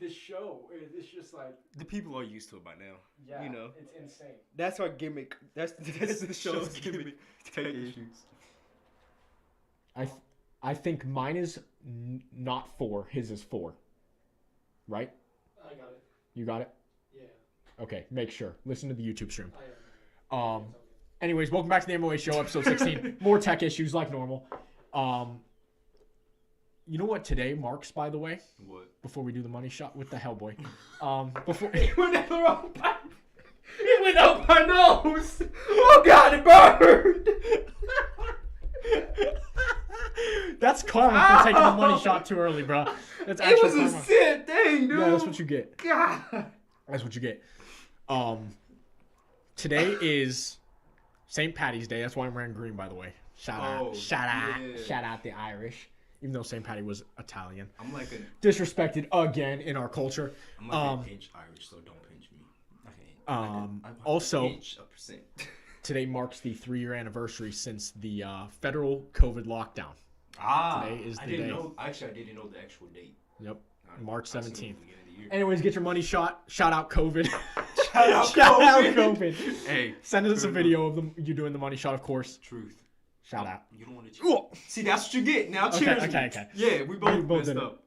The show is just like The people are used to it by now. yeah, You know. it's insane. That's our gimmick. That's the show's gimmick. Tech issues. I think mine is not 4. His is 4. Right? I got it. You got it? Yeah. Okay, make sure. Listen to the YouTube stream. I am. Anyways, welcome back to the MOH Show, episode 16. More tech issues like normal. You know what today marks, by the way? What? Before we do the money shot with the Hellboy. Before It went up the wrong pipe. It went up my nose. Oh God, it burned. That's karma for taking the money shot too early, bro. That's It actual was a karma. sad thing, dude. Yeah, that's what you get. God. That's what you get. Today is St. Patty's Day. That's why I'm wearing green, by the way. Shout out the Irish. Even though St. Patty was Italian. I'm like a Disrespected again in our culture. I'm like an inch Irish, so don't pinch me. I'm Also, an inch, a percent. today marks the 3-year anniversary since the federal COVID lockdown. Today is the day. Actually, I didn't know the actual date. Yep, March 17th. Year. Anyways, get your money shot. Shout out COVID. Shout out Shout out COVID. COVID. Hey, Send us a video of you doing the money shot, of course. Truth. Shout out. You don't want to. See, that's what you get. Now, Okay, cheers. okay. Yeah, we both messed did it. up.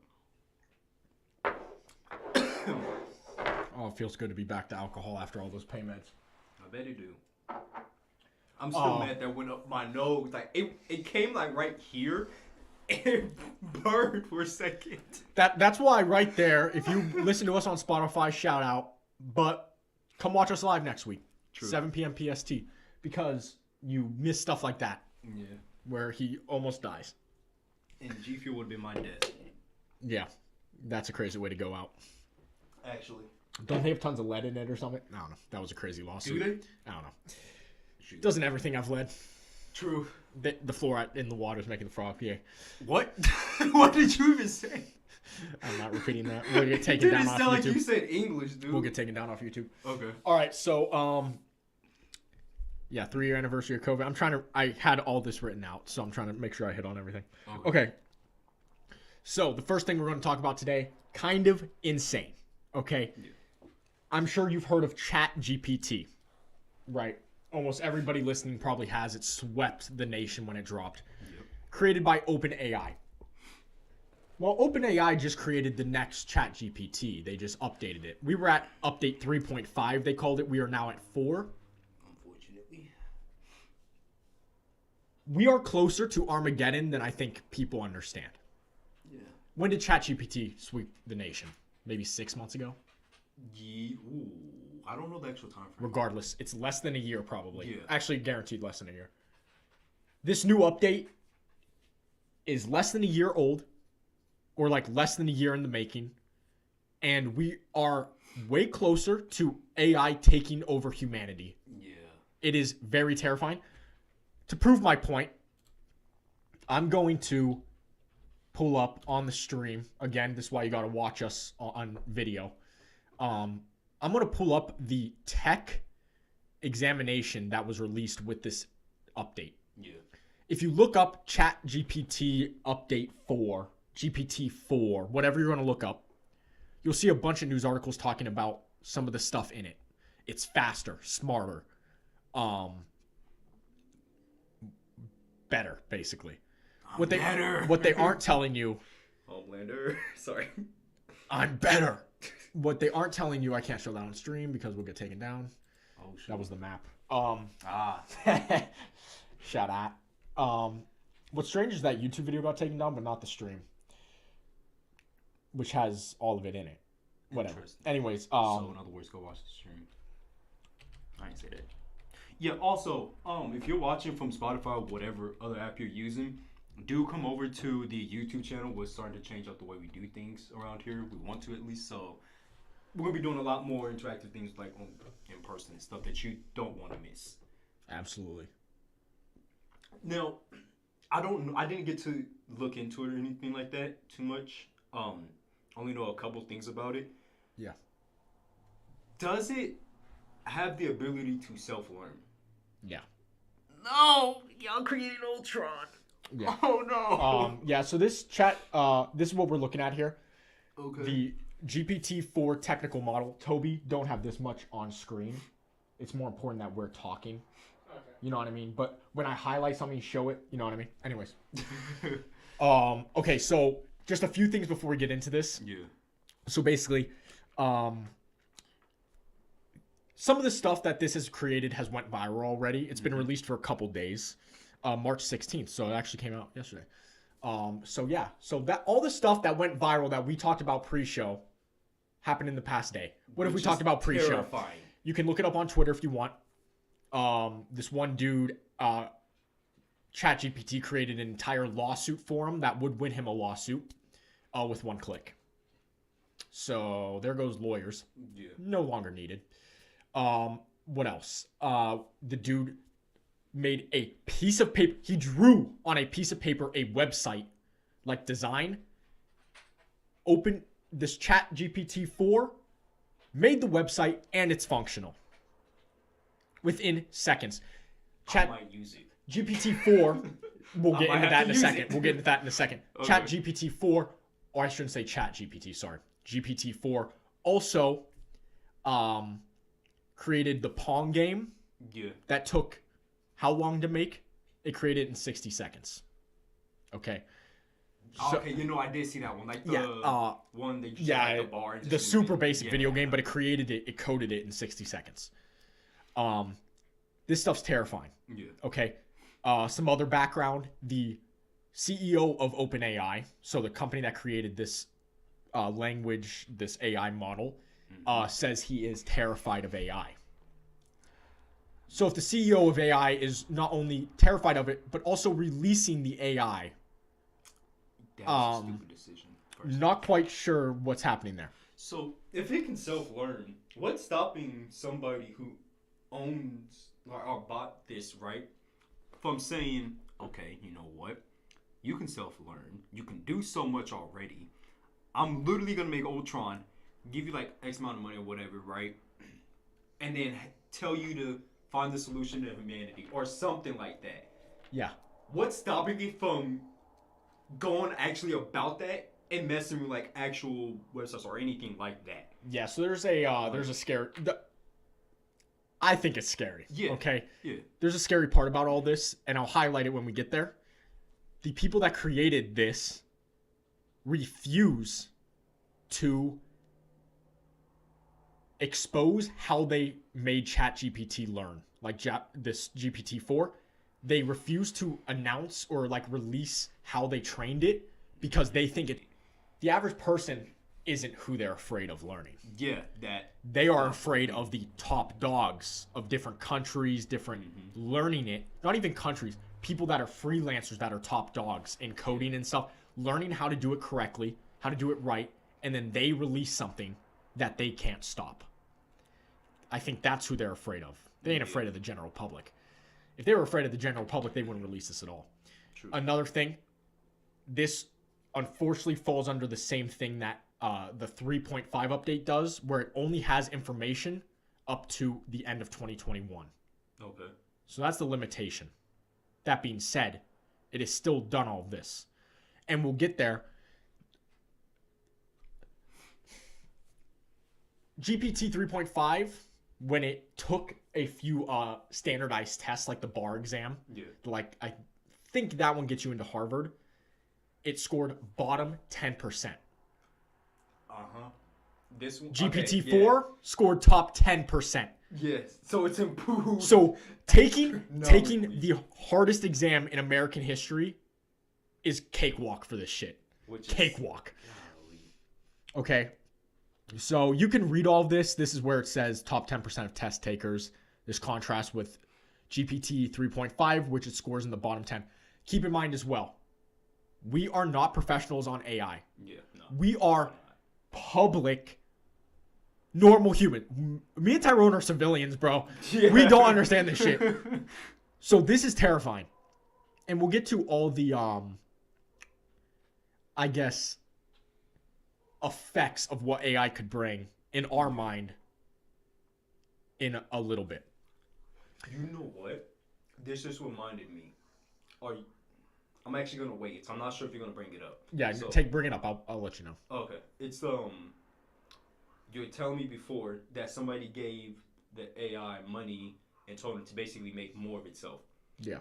Oh, it feels good to be back to alcohol after all those pain meds. I bet it do. I'm still mad that went up my nose. Like it came like right here, and it burned for a second. That's why right there, if you listen to us on Spotify, shout out. But come watch us live next week, True. 7 p.m. PST, because you miss stuff like that Yeah. where he almost dies. And G Fuel would have been my death. Yeah, that's a crazy way to go out. Actually. Don't they have tons of lead in it or something? I don't know. That was a crazy lawsuit. Do they? I don't know. Doesn't everything have lead? True. The fluoride in the water is making the frog. Yeah. What? What did you even say? I'm not repeating that. We'll get taken Dude, down it off sounded YouTube. like you said English, dude. We'll get taken down off YouTube. Okay. All right, so yeah, 3-year anniversary of COVID. I had all this written out, so I'm trying to make sure I hit on everything. Okay. So the first thing we're going to talk about today, kind of insane. Okay. Yeah. I'm sure you've heard of ChatGPT, right? Almost everybody listening probably has. It swept the nation when it dropped. Yep. Created by OpenAI. Well, OpenAI just created the next ChatGPT. They just updated it. We were at update 3.5, they called it. We are now at 4. Unfortunately. We are closer to Armageddon than I think people understand. Yeah. When did ChatGPT sweep the nation? Maybe 6 months ago? Yeah. Ooh. I don't know the actual time frame. Regardless, it's less than a year probably. Yeah. Actually, guaranteed less than a year. This new update is less than a year old, or like less than a year in the making, and we are way closer to AI taking over humanity. Yeah. It is very terrifying. To prove my point, I'm going to pull up on the stream. Again, this is why you got to watch us on video. I'm going to pull up the tech examination that was released with this update. Yeah. If you look up ChatGPT update 4, GPT-4, whatever you're going to look up, you'll see a bunch of news articles talking about some of the stuff in it. It's faster, smarter, better, basically. What they aren't telling you... Homelander. Sorry. I'm better. What they aren't telling you, I can't show that on stream because we'll get taken down. Oh, shit. That was the map. Shout out. What's strange is that YouTube video got taken down, but not the stream, which has all of it in it. Whatever. Anyways, so in other words, go watch the stream. I ain't say that. Yeah. Also, if you're watching from Spotify or whatever other app you're using, do come over to the YouTube channel. We're starting to change up the way we do things around here. We want to, at least. So we're gonna be doing a lot more interactive things like in person and stuff that you don't want to miss. Absolutely. Now, I don't know. I didn't get to look into it or anything like that too much. Only know a couple things about it. Yeah. Does it have the ability to self-learn? Yeah. No, y'all created Ultron. Yeah. Oh no. Yeah. So this chat, this is what we're looking at here. Okay. The GPT-4 technical model. Toby, don't have this much on screen. It's more important that we're talking. Okay. You know what I mean? But when I highlight something, show it. You know what I mean? Anyways. Okay, so just a few things before we get into this. Yeah. So basically, some of the stuff that this has created has went viral already. It's been released for a couple days. March 16th, so it actually came out yesterday. So that all the stuff that went viral that we talked about pre-show happened in the past day. What if we talked about pre-show? Terrifying. You can look it up on Twitter if you want. This one dude, ChatGPT, created an entire lawsuit for him that would win him a lawsuit with one click. So there goes lawyers. Yeah. No longer needed. What else? The dude made a piece of paper. He drew on a piece of paper a website like design. Open this ChatGPT-4, made the website, and it's functional within seconds. I might use it. GPT-4, we'll get might into have that to in a use second. it. We'll get into that in a second. Okay. ChatGPT-4, or I shouldn't say ChatGPT, sorry. GPT-4 also created the Pong game Yeah. that took how long to make? It created it in 60 seconds. Okay. So, Okay, I did see that one. Like the one that you yeah, at the bar. And the just super moved it. basic video game, but it created it, it coded it in 60 seconds. This stuff's terrifying. Yeah. Okay. Some other background. The CEO of OpenAI, so the company that created this language, this AI model, says he is terrified of AI. So if the CEO of AI is not only terrified of it, but also releasing the AI, That's a stupid decision. Personally. not quite sure what's happening there. So if it can self-learn, what's stopping somebody who owns or bought this, right, from saying, okay, you know what? You can self-learn. You can do so much already. I'm literally gonna make Ultron give you like X amount of money or whatever, right? And then tell you to find the solution to humanity or something like that. Yeah. What's stopping me from going actually about that and messing with like actual websites or anything like that? Yeah, so there's a scary. I think it's scary. Yeah. Okay. Yeah. There's a scary part about all this, and I'll highlight it when we get there. The people that created this refuse to expose how they made ChatGPT learn, like this GPT-4. They refuse to announce or like release how they trained it because they think the average person isn't who they're afraid of learning. Yeah, that. They are afraid of the top dogs of different countries, different learning it. Not even countries, people that are freelancers that are top dogs in coding and stuff, learning how to do it correctly, how to do it right, and then they release something that they can't stop. I think that's who they're afraid of. They ain't afraid of the general public. If they were afraid of the general public, they wouldn't release this at all. True. Another thing, this unfortunately falls under the same thing that the 3.5 update does, where it only has information up to the end of 2021. Okay. So that's the limitation. That being said, it has still done all of this. And we'll get there. GPT 3.5, when it took a few standardized tests like the bar exam, Yeah. like I think that one gets you into Harvard, it scored bottom 10%. Uh-huh. This one. GPT-4 scored top 10%. Yes. So it's improved. So taking Numbers. the hardest exam in American history is cakewalk for this shit. Which is, Cakewalk. golly. Okay. So you can read all of this. This is where it says top 10% of test takers. This contrasts with GPT 3.5, which it scores in the bottom 10. Keep in mind as well, we are not professionals on AI. Yeah. No. We are public, normal human. Me and Tyrone are civilians, bro. Yeah. We don't understand this shit. So this is terrifying. And we'll get to all the, I guess, effects of what AI could bring in our mind in a little bit. You know what? This just reminded me. I'm actually gonna wait. So I'm not sure if you're gonna bring it up. Yeah, So, bring it up. I'll let you know. Okay. It's you were telling me before that somebody gave the AI money and told it to basically make more of itself. Yeah.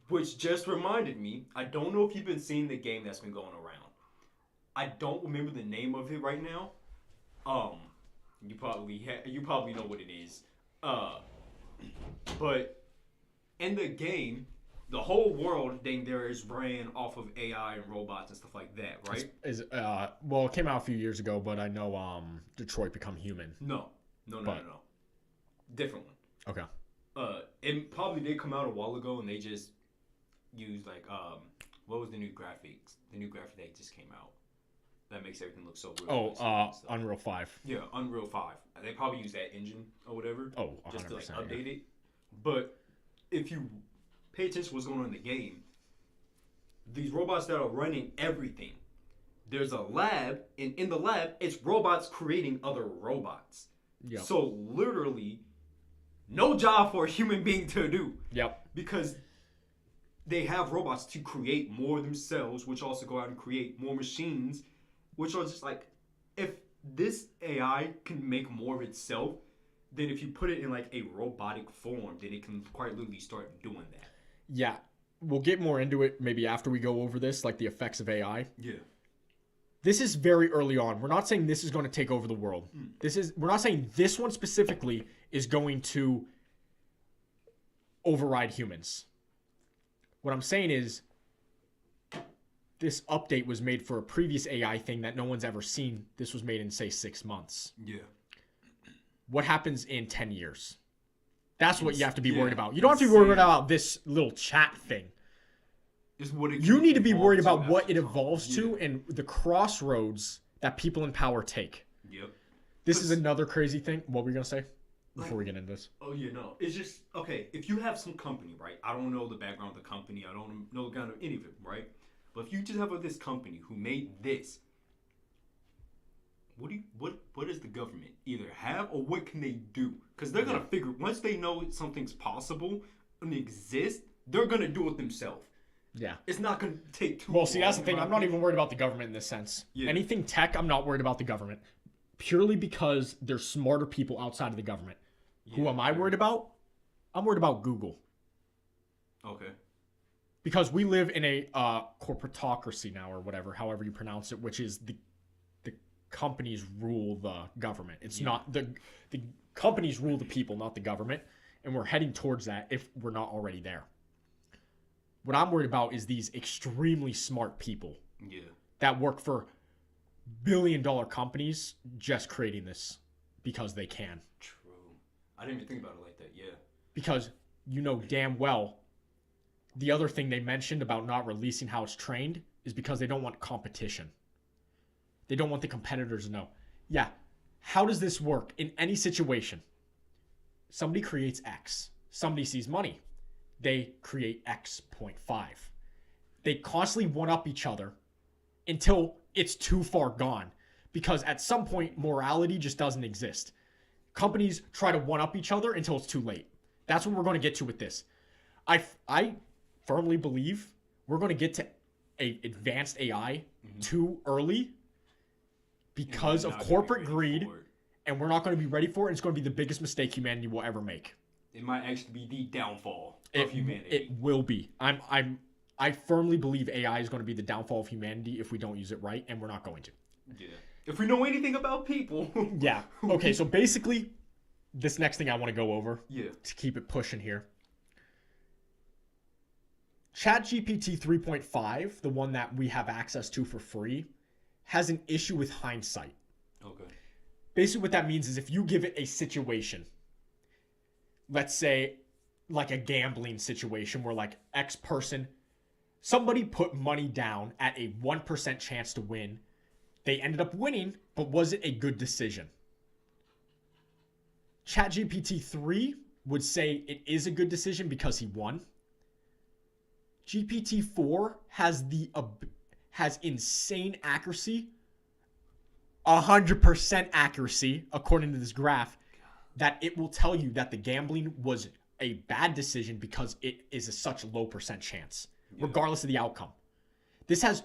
Which just reminded me, I don't know if you've been seeing the game that's been going around. I don't remember the name of it right now. You probably know what it is. But in the game, the whole world thing there is ran off of AI and robots and stuff like that, right? Well, it came out a few years ago, but I know Detroit Become Human. No. Different one. Okay. It probably did come out a while ago, and they just used like what was the new graphics? The new graphic that just came out that makes everything look so real. Unreal 5. Yeah, Unreal 5. They probably use that engine or whatever. Oh, 100%, just to like update it. But if you pay attention to what's going on in the game, these robots that are running everything, there's a lab, and in the lab, it's robots creating other robots. Yep. So literally, no job for a human being to do. Yep. Because they have robots to create more themselves, which also go out and create more machines, which are just like, if this AI can make more of itself, then if you put it in like a robotic form, then it can quite literally start doing that. Yeah. We'll get more into it maybe after we go over this, like the effects of AI. Yeah. This is very early on. We're not saying this is going to take over the world. We're not saying this one specifically is going to override humans. What I'm saying is this update was made for a previous AI thing that no one's ever seen. This was made in, say, 6 months. Yeah. What happens in 10 years? That's what you have to be worried about. You don't have to be Insane. worried about this little chat thing. Is what it You can need to be evolve worried to about what after it time. evolves to Yeah. and the crossroads that people in power take. Yep. This is another crazy thing. What were you going to say before we get into this? Oh yeah, no. It's just okay. If you have some company, right? I don't know the background of the company. I don't know the kind of any of it, right? But if you just have this company who made this, what does the government either have or what can they do? Because they're gonna figure once they know something's possible and exists, they're gonna do it themselves. Yeah. It's not gonna take too. Well, see, that's the long, thing. in my I'm not opinion. even worried about the government in this sense. Yeah. Anything tech, I'm not worried about the government. Purely because there's smarter people outside of the government. Who Yeah. am I worried about? I'm worried about Google. Okay. Because we live in a corporatocracy now, or whatever, however you pronounce it, which is the companies rule the government. It's not the companies rule the people, not the government. And we're heading towards that if we're not already there. What I'm worried about is these extremely smart people Yeah. that work for billion-dollar companies just creating this because they can. True. I didn't even think about it like that. Yeah. Because you know damn well the other thing they mentioned about not releasing how it's trained is because they don't want competition. They don't want the competitors to know. Yeah, how does this work in any situation? Somebody creates X. Somebody sees money. They create X.5. They constantly one-up each other until it's too far gone. Because at some point, morality just doesn't exist. Companies try to one-up each other until it's too late. That's what we're going to get to with this. I firmly believe we're going to get to a advanced AI too early because of Not gonna be corporate ready greed, for it. and we're not going to be ready for it. It's going to be the biggest mistake humanity will ever make. It might actually be the downfall of humanity. It will be. I firmly believe AI is going to be the downfall of humanity if we don't use it right, and we're not going to. Yeah. If we know anything about people. Yeah. Okay, so basically, this next thing I want to go over Yeah. to keep it pushing here. ChatGPT 3.5, the one that we have access to for free, has an issue with hindsight. Okay. Basically, what that means is if you give it a situation, let's say like a gambling situation where like X person, somebody put money down at a 1% chance to win. They ended up winning, but was it a good decision? ChatGPT 3 would say it is a good decision because he won. GPT-4 has insane accuracy, 100% accuracy, according to this graph, that it will tell you that the gambling was a bad decision because it is such a low percent chance. regardless of the outcome. This has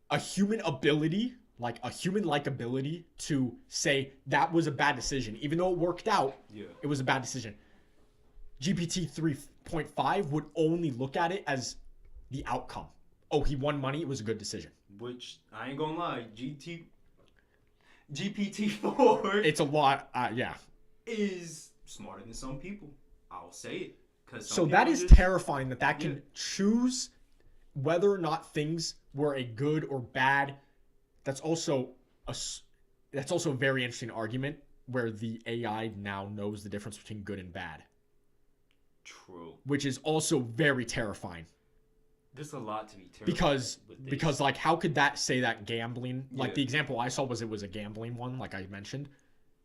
a human ability, like a human-like ability to say that was a bad decision. Even though it worked out, it was a bad decision. GPT 3.5 would only look at it as the outcome. Oh, he won money. It was a good decision. Which, I ain't gonna lie, GPT-4 It's a lot, yeah. is smarter than some people. I'll say it. So that is terrifying that can choose whether or not things were a good or bad. That's also a very interesting argument where the AI now knows the difference between good and bad. True. Which is also very terrifying. There's a lot to be terrified because like how could that say that gambling, like the example I saw was it was a gambling one, like I mentioned.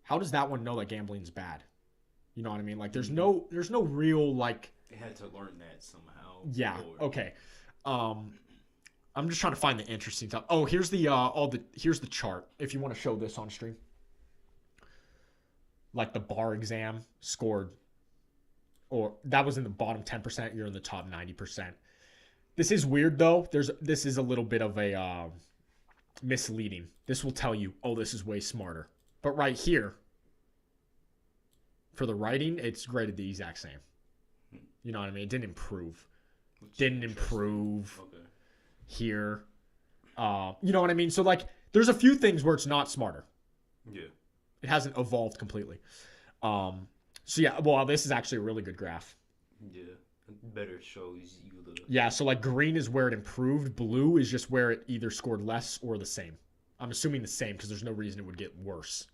How does that one know that gambling's bad? You know what I mean? Like there's no real like they had to learn that somehow. Yeah. Okay. I'm just trying to find the interesting stuff. Oh, here's the here's the chart. If you want to show this on stream. Like the bar exam scored, or that was in the bottom 10%, you're in the top 90%. This is weird though. This is a little bit of a misleading. This will tell you, oh, this is way smarter. But right here, for the writing, it's graded the exact same. You know what I mean? It didn't improve. Didn't improve here. You know what I mean? So like, there's a few things where it's not smarter. Yeah. It hasn't evolved completely. So yeah, well, this is actually a really good graph. Yeah. Better shows you the... Yeah, so like green is where it improved. Blue is just where it either scored less or the same. I'm assuming the same because there's no reason it would get worse.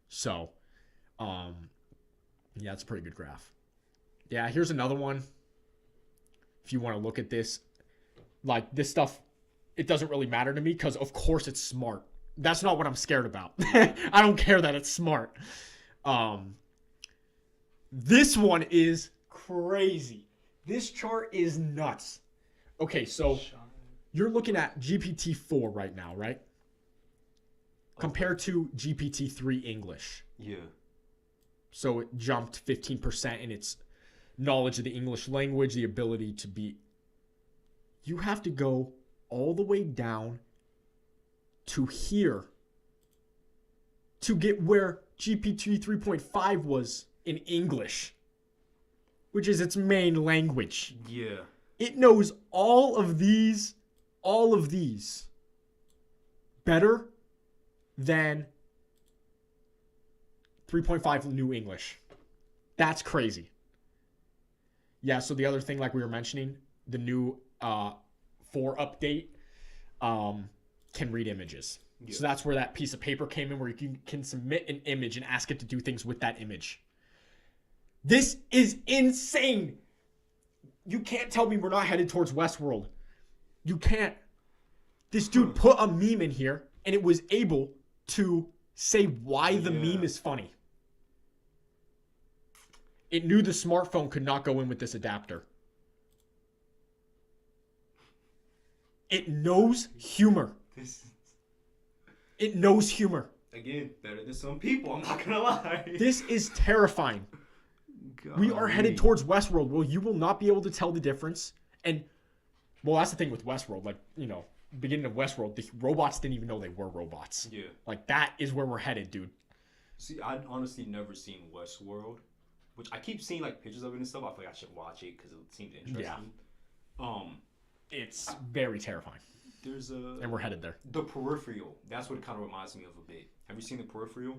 So, yeah, it's a pretty good graph. Yeah, here's another one. If you want to look at this, like this stuff, it doesn't really matter to me because of course it's smart. That's not what I'm scared about. I don't care that it's smart. This one is crazy. This chart is nuts. Okay, so you're looking at GPT-4 right now, right? Compared to GPT-3 English. Yeah. So it jumped 15% in its knowledge of the English language, the ability to be... You have to go all the way down to here to get where GPT 3.5 was in English, which is its main language. Yeah. It knows all of these better than 3.5 New English. That's crazy. Yeah, so the other thing, like we were mentioning, the new 4 update can read images. Yeah. So that's where that piece of paper came in, where you can submit an image and ask it to do things with that image. This is insane. You can't tell me we're not headed towards Westworld. You can't. This dude put a meme in here, and it was able to say why the meme is funny. It knew the smartphone could not go in with this adapter. It knows humor. It knows humor. Again, better than some people, I'm not gonna lie. This is terrifying. God, we are headed towards Westworld. Well, you will not be able to tell the difference. And, well, that's the thing with Westworld. Like, you know, beginning of Westworld, the robots didn't even know they were robots. Yeah. Like, that is where we're headed, dude. See, I'd honestly never seen Westworld, which I keep seeing, like, pictures of it and stuff. I feel like I should watch it because it seems interesting. Yeah. It's very terrifying. And we're headed there. The Peripheral. That's what it kind of reminds me of a bit. Have you seen The Peripheral?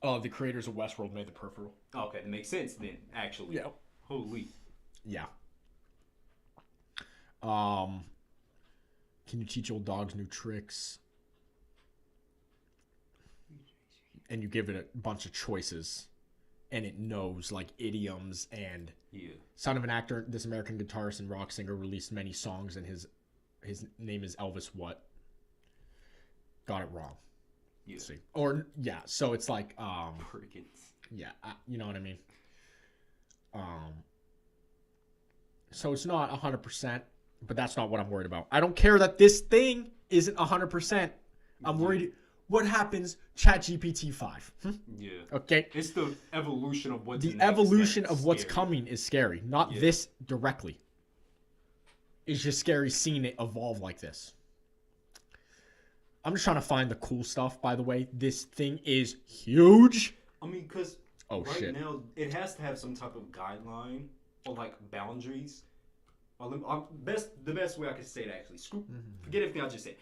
Oh, the creators of Westworld made The Peripheral. Okay, that makes sense then, actually. Yeah. Holy. Yeah. Can you teach old dogs new tricks? And you give it a bunch of choices, and it knows, like, idioms and... Yeah. Son of an actor, this American guitarist and rock singer released many songs, and his name is Elvis what? Got it wrong. Yeah. Let's see. Or, yeah, so it's like... Crickets. Yeah, you know what I mean? So it's not 100%, but that's not what I'm worried about. I don't care that this thing isn't 100%. I'm worried... What happens? ChatGPT 5. Yeah. Okay. It's the evolution of what's the evolution of what's coming is scary, not this directly. it's just scary seeing it evolve like this. I'm just trying to find the cool stuff, by the way. This thing is huge. I mean, because now it has to have some type of guideline or like boundaries. The best way I can say it actually. Forget everything I just said.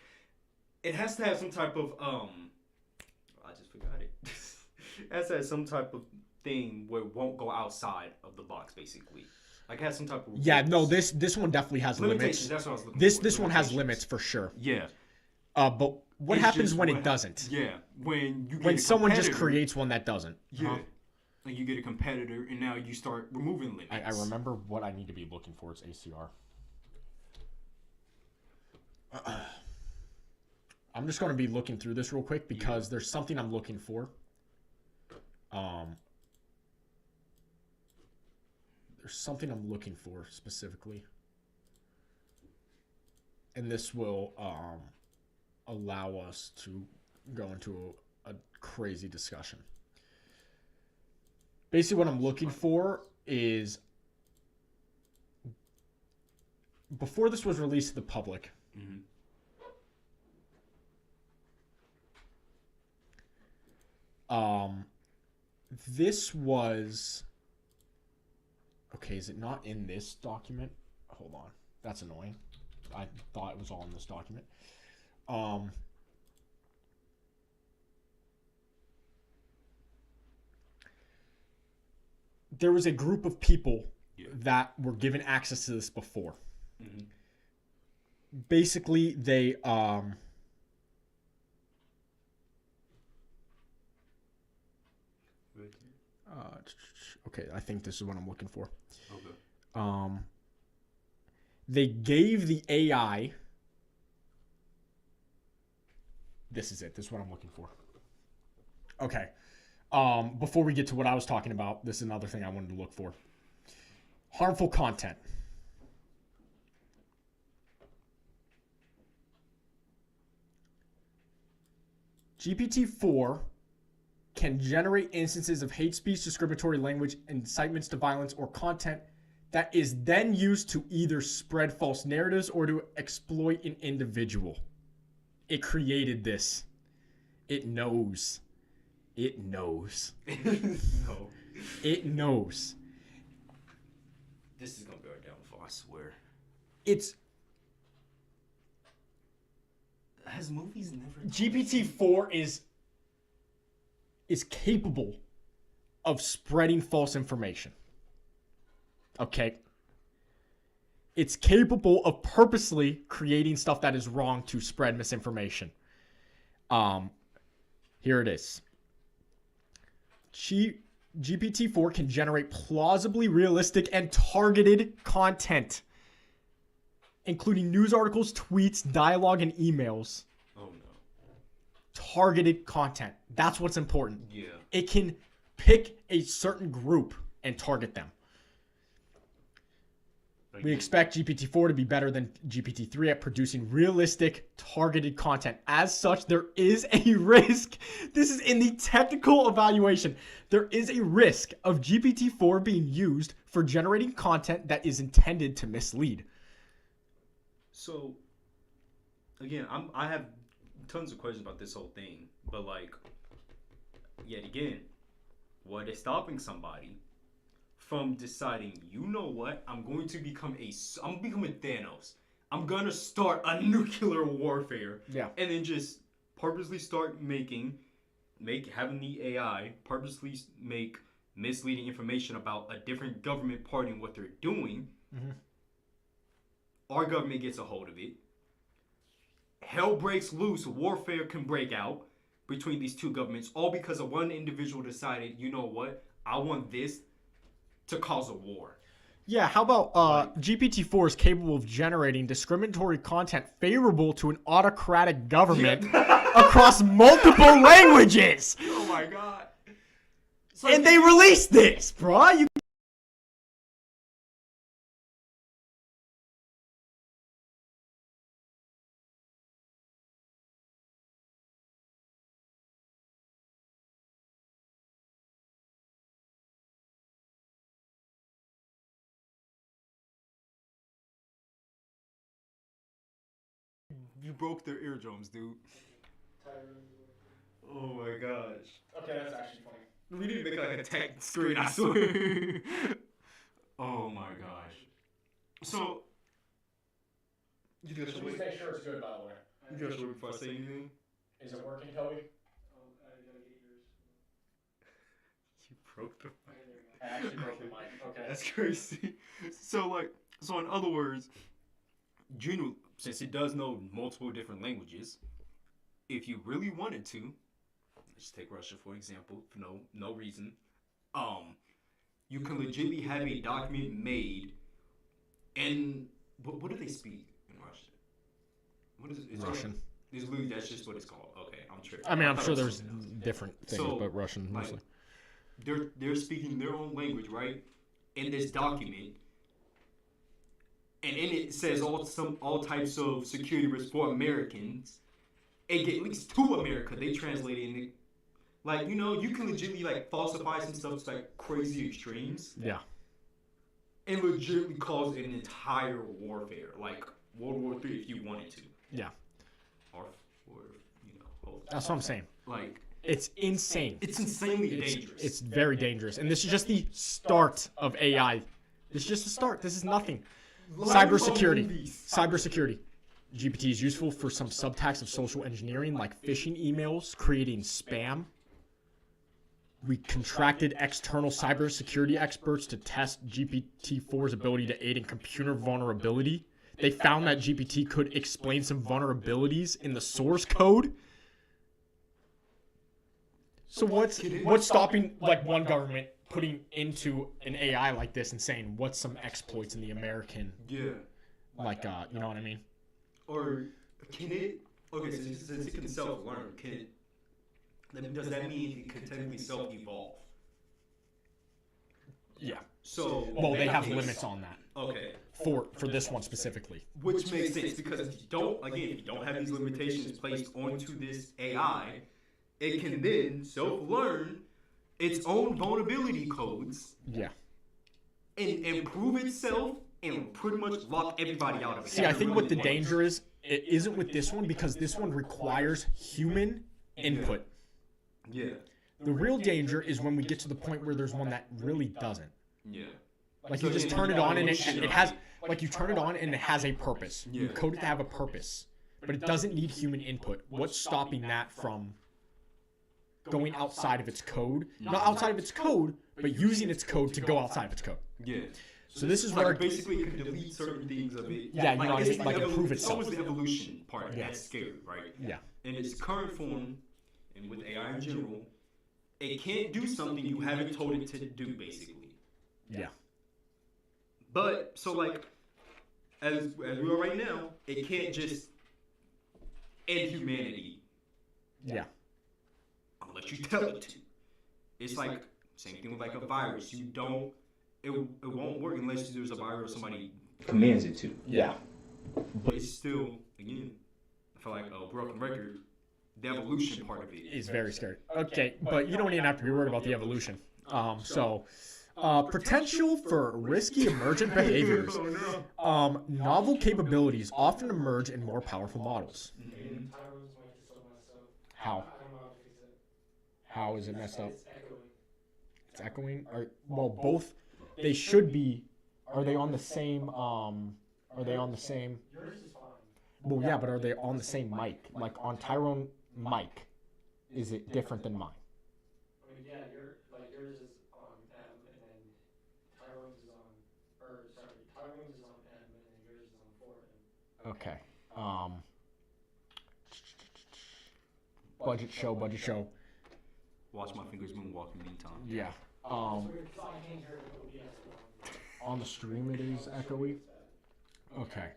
It has to have some type of I just forgot it. It has to have some type of thing where it won't go outside of the box, basically. Like it has some type of Yeah, no, this one definitely has limits. That's what I was looking for. This one has limits for sure. Yeah. But what happens when it doesn't? Yeah, when someone just creates one that doesn't. Yeah. Like you get a competitor, and now you start removing limits. I remember what I need to be looking for. It's ACR. I'm just going to be looking through this real quick because there's something I'm looking for. There's something I'm looking for specifically. And this will allow us to go into a crazy discussion. Basically, what I'm looking for is, before this was released to the public, this was, okay, is it not in this document? Hold on. That's annoying. I thought it was all in this document. There was a group of people that were given access to this before. Basically, they okay, I think this is what I'm looking for. Okay. They gave the AI. This is it. This is what I'm looking for. Okay. Before we get to what I was talking about, this is another thing I wanted to look for. Harmful content. GPT-4 can generate instances of hate speech, discriminatory language, incitements to violence, or content that is then used to either spread false narratives or to exploit an individual. It created this. It knows. It knows. No. It knows. This is gonna be our downfall, I swear. Has movies never... GPT-4 is capable of spreading false information. Okay? It's capable of purposely creating stuff that is wrong to spread misinformation. Here it is. GPT-4 can generate plausibly realistic and targeted content, including news articles, tweets, dialogue, and emails. Oh, no. Targeted content. That's what's important. Yeah. It can pick a certain group and target them. We expect GPT-4 to be better than GPT-3 at producing realistic, targeted content. As such, there is a risk. This is in the technical evaluation. There is a risk of GPT-4 being used for generating content that is intended to mislead. So, again, I have tons of questions about this whole thing. But, like, yet again, what is stopping somebody from deciding, you know what, I'm becoming Thanos. I'm gonna start a nuclear warfare. Yeah. And then just purposely start having the AI purposely make misleading information about a different government party and what they're doing. Mm-hmm. Our government gets a hold of it. Hell breaks loose. Warfare can break out between these two governments, all because of one individual decided, you know what, I want this to cause a war. Yeah, how about GPT-4 is capable of generating discriminatory content favorable to an autocratic government across multiple languages. Oh my god. And they released this, bro. You You broke their eardrums, dude. Oh my gosh. Okay, that's actually funny. We need to make like a tech screen, I swear. Oh my gosh. So, you think I should Please wait? make sure it's good, by the way. You think I should wait before I say anything? Is it working, Toby? I gotta get yours. You broke the I actually broke the mic. Okay. That's crazy. So in other words, Geno, since it does know multiple different languages, if you really wanted to, let's take Russia for example, for no reason, you can legitimately have a document made, and what do they speak in Russian? What is it? Russian. It's literally that's just what it's called. Okay, I'm tripping. I mean, I'm thought sure it was there's something else. different things, So, but Russian like, mostly. They're speaking their own language, right? In this document, and in it says all types of security risks for Americans. It get leaks to America. They translate it, and it, like you can legitimately like falsify some stuff to like crazy extremes, Yeah. and legitimately cause an entire warfare, like World War III, if you wanted to. Yeah. Or That's what I'm saying. like It's insane. it's insanely dangerous. It's very dangerous. And this is just the start of AI. This is just the start. This is nothing. Cybersecurity. Cybersecurity. GPT is useful for some subtasks of social engineering like phishing emails, creating spam. We contracted external cybersecurity experts to test GPT-4's ability to aid in computer vulnerability. They found that GPT could explain some vulnerabilities in the source code. So what's stopping like one government putting into an AI like this and saying what's some exploits in the American Yeah. like you know what I mean? Or can it? Okay, since it can self-learn, does that mean it can technically self-evolve? Yeah. So Well, they have limits on that Okay, for this one specifically. which makes sense because if you don't have these limitations placed onto this AI, it can then self-learn its own vulnerability codes Yeah. and improve itself and pretty much lock everybody out of it. See, I think what the danger is, it isn't with this one because this one requires human input. Yeah. The real danger is when we get to the point where there's one that really doesn't. Yeah. Like you just turn it on and it has like you turn it on and it has a purpose. You code it to have a purpose, but it doesn't need human input. What's stopping that from going outside of its code? Not outside of its code, but using its code to go outside of its code. Yeah. So this is Like where basically it can delete certain things of it. Yeah, you know what I it's mean? Like improve It's itself. always the evolution part Yeah. that's scary, right? Yeah. In its current form, and with AI in general, it can't do something you haven't told it to do, basically. Yeah. But so like, as we are right now, it can't just end humanity Yeah. unless you tell it to. It's like same thing with like a virus. It won't work unless there's a virus somebody commands it to. Yeah. But it's still, again, I feel like a broken record. The evolution part of it Is very scary. Okay, but you don't even have to be worried about the evolution. Potential for risky emergent behaviors. Novel capabilities often emerge in more powerful models. Tyrants might just so messed up. How? I don't know how to fix it. How is it messed up? It's echoing. It's echoing. Well, both. They should be. Are they on the same? Are they on the same? Yours is fine. Well, yeah, but are they on the same mic? Like on Tyrone mic, is it different than mine? I mean, yeah, yours is on M, and then Tyrone's is on, Tyrone's is on M, and then yours is on 4M. Okay. Budget show. Watch my fingers moonwalk in the meantime. Yeah. It's weird 'cause I can't hear the OBS On the stream it is echoey. Okay.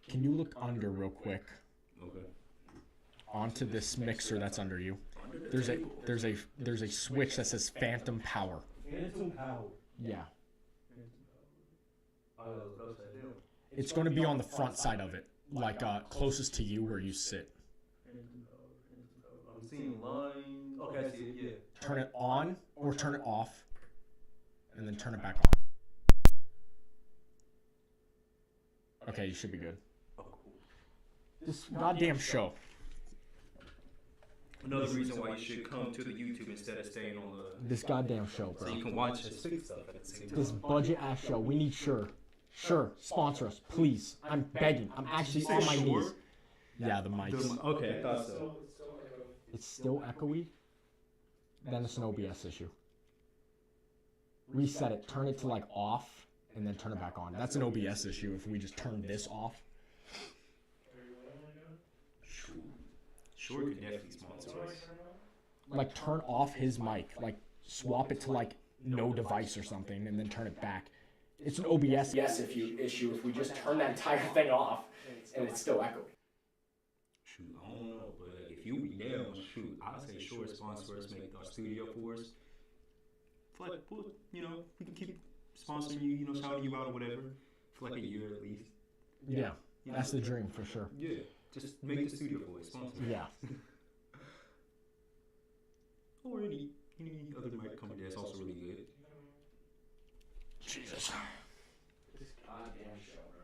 Can you look under real quick Okay. onto this mixer that's under you? There's a switch that says Phantom Power. Phantom power. Yeah. Upside down. It's going to be on the front side of it, like closest to you where you sit. I'm seeing line. Okay, I see it. Yeah. Turn it on or turn it off, and then turn it back on. Okay, you should be good. Oh, cool. This goddamn show. Another reason why you should come to the YouTube instead of staying on the. This goddamn show, bro. So you can watch us fix stuff at the same time. This budget ass show. We need Sure, sponsor us, please. I'm begging. I'm actually on my knees. Yeah, the mics. Okay, I thought so. It's still echoey. Then it's an OBS issue. Reset it. Turn it to like off, and then turn it back on. That's an OBS issue if we just turn this off. Sure could definitely sponsor us. Like turn off his mic. Like swap it to like no device or something, and then turn it back. It's an OBS issue if we just turn that entire thing off, and it's still echoey. Shoot, I don't know, but if you be down, shoot, I'd say Sure sponsor us, make our studio for us. For like, you know, we can keep sponsoring you, you know, shouting you out or whatever, for like a year at least. Yeah, that's the dream for sure. Yeah, just make the studio for us, sponsor. Yeah. Or any other mic company that's also really good. Jesus. This goddamn show, bro.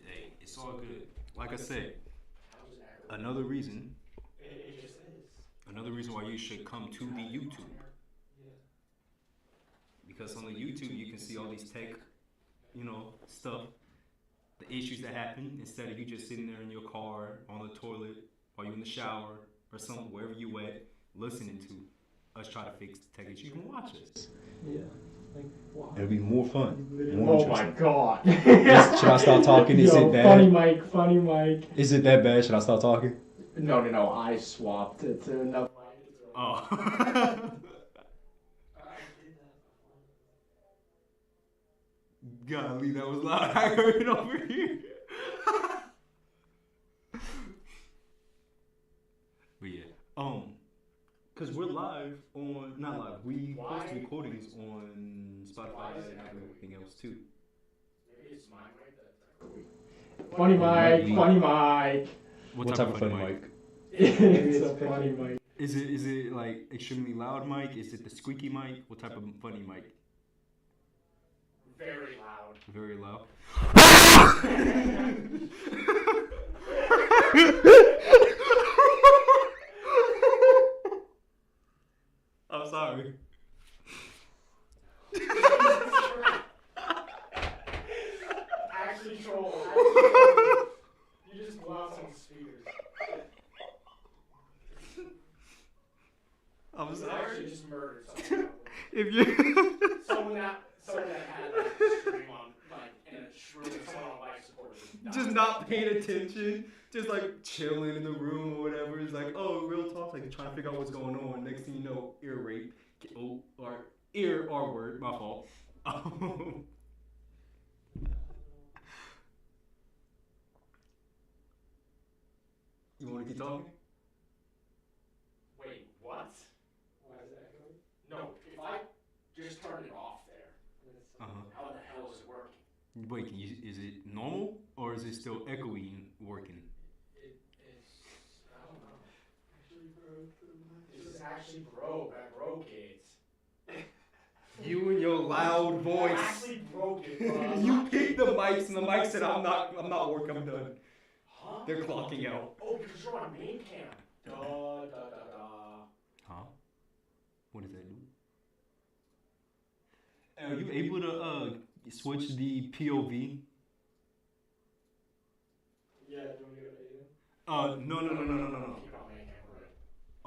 Hey, it's all good. Like I said, another reason. It just is. Another reason why you should come to the YouTube. Because on the YouTube you can see all these tech, you know, stuff, the issues that happen instead of you just sitting there in your car, on the toilet, while you're in the shower or something, wherever you at, listening to us try to fix the tech issues. You can watch us. Yeah. Like, wow. It'll be more fun. Oh my god. Should I start talking? Is it bad? Funny mic. Is it that bad? Should I start talking? No. I swapped it to another. Oh. Golly, that was loud. I heard it over here. But yeah, cause we're live on, not live. We post recordings on Spotify and everything else too. Maybe it's my mic that's Funny mic. What type of funny mic? It's a funny mic. Is it like extremely loud mic? Is it the squeaky mic? What type of funny mic? very loud. Very loud. I'm sorry. Actually troll. You just blow out some speakers. I'm You sorry. actually just murdered someone. If you someone that had like a stream on like and it's really someone on life support. just not paying attention, just like chilling in the room or whatever. It's like, oh, real talk, like trying to figure out what's going on. Next thing you know, ear rape, or ear R word, my fault. You want to keep talking? Wait, what? Why is that echoing? No, if I just turn it off there, how the hell is it working? Wait, is it normal or is it still echoey and working? It's I don't know. This is actually broke. I broke it. You and your loud I voice. actually broke it, bro. You picked the mics and the mic said, I'm not working, I'm done. Huh? They're clocking out. Oh, because you're on main cam. Da. Huh? What does that do? Are you able to switch the POV? Yeah, do you want to go to Aiden? No. Keep on main cam, right?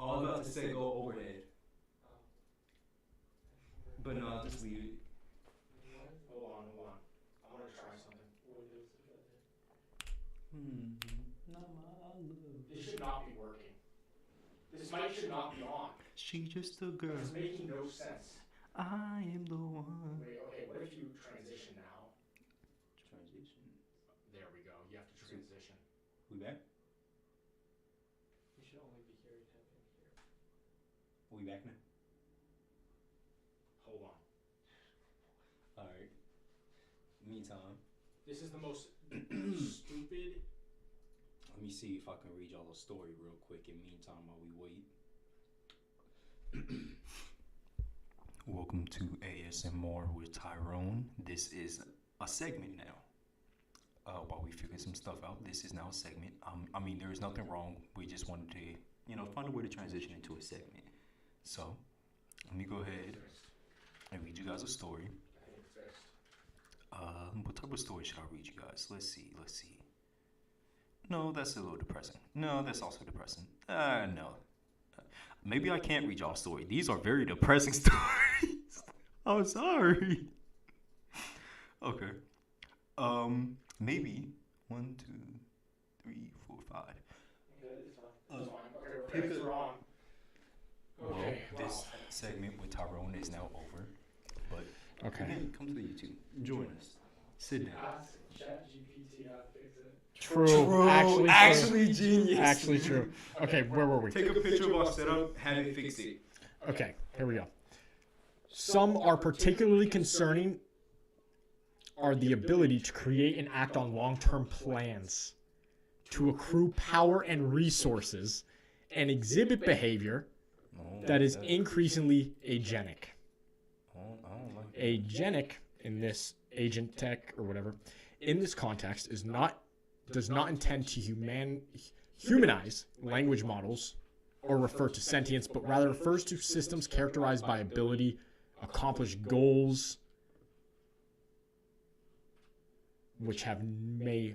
I was about to say go overhead. But no, I'll just leave it. Hold on. I want to try something. This should not be working. This mic should not be on. She just a girl. It's making no sense. I am the one. Wait, okay, what if you transition now? Transition. There we go. You have to transition. We back? You should only be here, here. We back now? Hold on. Alright. Meantime. This is the most stupid. Let me see if I can read y'all a story real quick in meantime while we wait. Welcome to ASMR with Tyrone. This is a segment now. while we figure some stuff out. This is now a segment. I mean, there is nothing wrong. We just wanted to, find a way to transition into a segment. So, let me go ahead and read you guys a story. What type of story should I read you guys? Let's see. No, that's a little depressing. No, that's also depressing. No. Maybe I can't read y'all a story. These are very depressing stories. I'm sorry. Okay. Maybe 1, 2, 3, 4, 5. Pick it wrong. Well, this segment with Tyrone is now over. But Okay. again, come to the YouTube. Join us. Sit down. Ask ChatGPT how to fix it. True. Actually genius. Actually true. Okay, where were we? Take a picture of our setup, have it fix it. Okay, here we go. Some are particularly concerning are the ability to create and act on long-term plans, to accrue power and resources, and exhibit behavior that is increasingly agenic. Agenic in this agent tech or whatever, in this context, does not intend to humanize language models or refer to sentience, but rather refers to systems characterized by ability, accomplish goals, which have may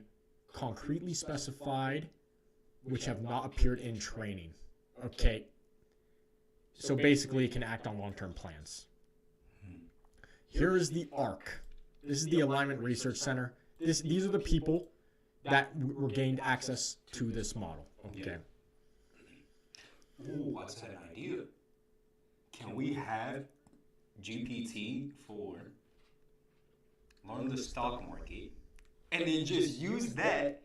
concretely specified, which have not appeared in training. Okay. So basically it can act on long-term plans. Here is the ARC. This is the Alignment Research Center. These are the people that were gained access to this model. Okay. Ooh, I just had an idea. Can we have GPT for learn the stock market and then just use that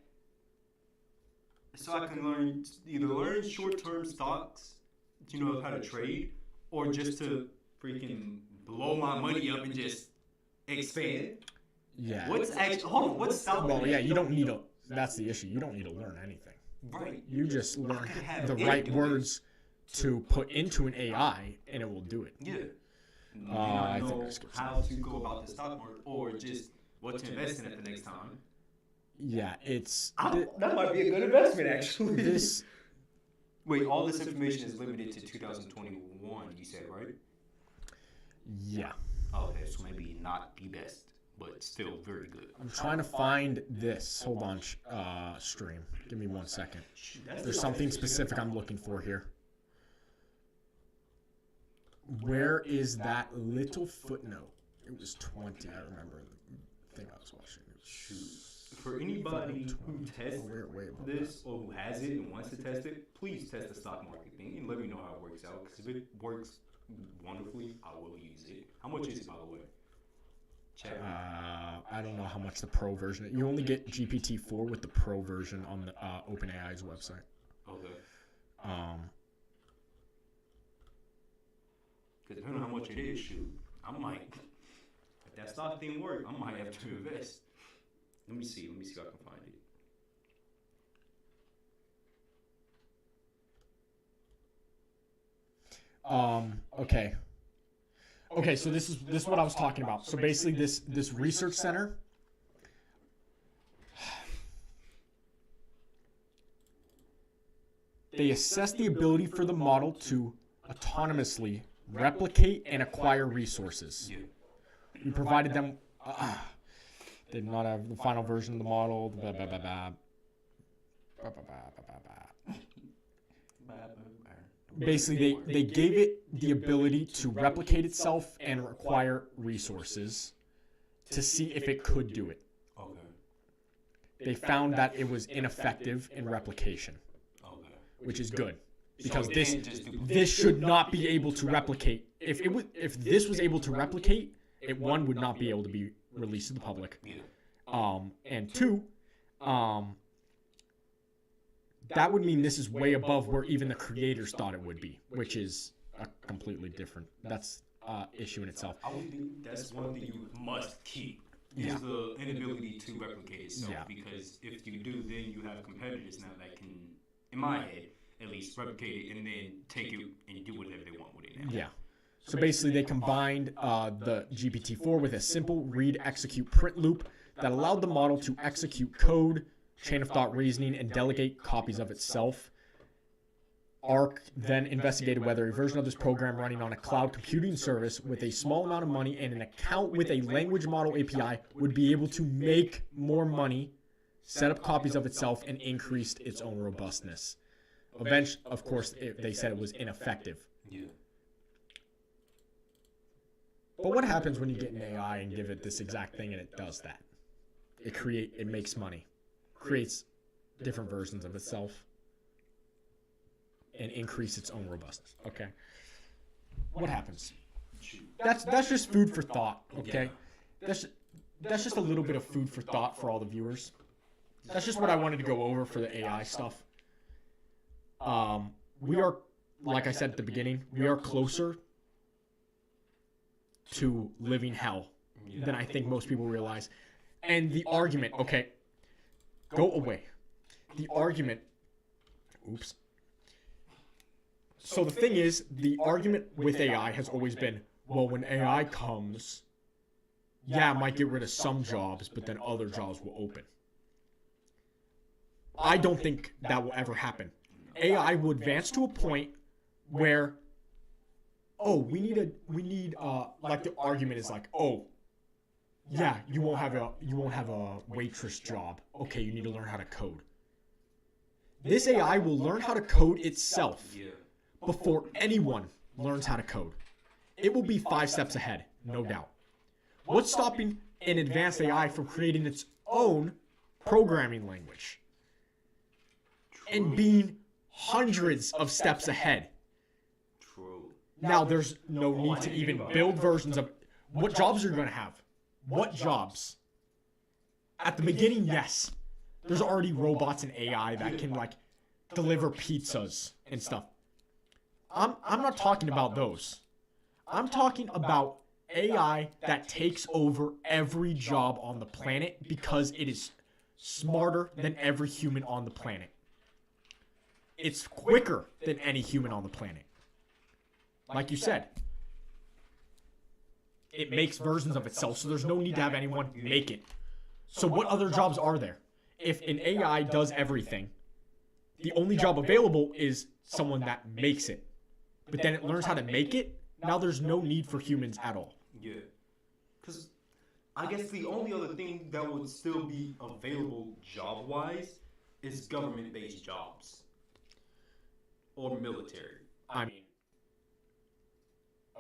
so I can either learn short-term stocks, how to trade, or just to freaking blow my money up and just expand? Yeah. What's stock? Well, yeah, you don't need to. That's the issue. You don't need to learn anything. Right. You just learn the right words to put into an AI, and it will do it. Yeah. I know think I skipped how to go about the stock market, or just what to invest in at the next time. Yeah, it's That might be a good investment, actually. this. Wait, all this information is limited to 2021. You said, right? Yeah. Okay, so maybe not the best, but still very good. I'm trying to find this. Hold on, stream. Give me 1 second. There's something specific I'm looking for here. Where is that little footnote? It was 20. I remember the thing I was watching. For anybody who tests Way above this or who has it and wants to test it, please test the stock market thing and let me know how it works out. Because if it works wonderfully, I will use it. How much is it, by the way? Check. I don't know how much the pro version. You only get GPT-4 with the pro version on the OpenAI's website. Okay. Because depending on how much it is, shoot, I might. If that stock thing works, I might have to invest. Let me see if I can find it. Okay. Okay, so this is what I was talking about. So basically this research center they assess the ability for the model to autonomously replicate and acquire resources. Yeah. We provided them they did not have the final version of the model. Basically, they gave it the ability to replicate itself and acquire resources to see if it could do it. Okay. They found that it was ineffective in replication, which is good because this should not be able to replicate. If this was able to replicate, it would not be able to be released to the public. Yeah. And two, that would mean this is way above where even the creators thought it would be, which is a completely different. That's issue in itself. I would think that's one thing you must keep. Is the inability to replicate itself. Yeah. Because if you do, then you have competitors now that can, in my head, at least replicate it and then take it and do whatever they want with it now. Yeah. So basically, they combined the GPT-4 with a simple read, execute, print loop that allowed the model to execute code, chain of thought reasoning, and delegate copies of itself. ARC then investigated whether a version of this program running on a cloud computing service with a small amount of money and an account with a language model API would be able to make more money, set up copies of itself, and increased its own robustness. Eventually, of course, they said it was ineffective. Yeah. But what happens when you get an AI and give it this exact thing and it does that? It makes money, creates different versions of itself, and increase its own robustness. Okay. What happens? That's just food for thought. Okay. That's just a little bit of food for thought for all the viewers. That's just what I wanted to go over for the AI stuff. We are, like I said at the beginning, we are closer to living hell than I think most people realize. And the argument, okay, go away. The argument, oops. So the thing is, the argument with AI has always been, well, when AI comes, yeah, it might get rid of some jobs, but then other jobs will open. I don't think that will ever happen. AI will advance to a point where, oh, we need like the argument is like, oh, yeah, you won't have a waitress job. Okay, you need to learn how to code. This AI will learn how to code itself before anyone learns how to code. It will be 5 steps ahead, no doubt. What's stopping an advanced AI from creating its own programming language and being hundreds of steps ahead? True. Now, there's no need to even build versions of what jobs you're going to have. What jobs? At the beginning, yes. There's already robots and AI that can like deliver pizzas and stuff. I'm not talking about those. I'm talking about AI that takes over every job on the planet because it is smarter than every human on the planet. It's quicker than any human on the planet. Like you said, it makes versions of itself, so there's no need to have anyone make it. So what other jobs are there? If an AI does everything, the only job available is someone that makes it. But then it learns how to make it. Now there's no need for humans at all. Yeah. Because I guess the only other thing that would still be available job-wise is government-based jobs. Or military. I mean,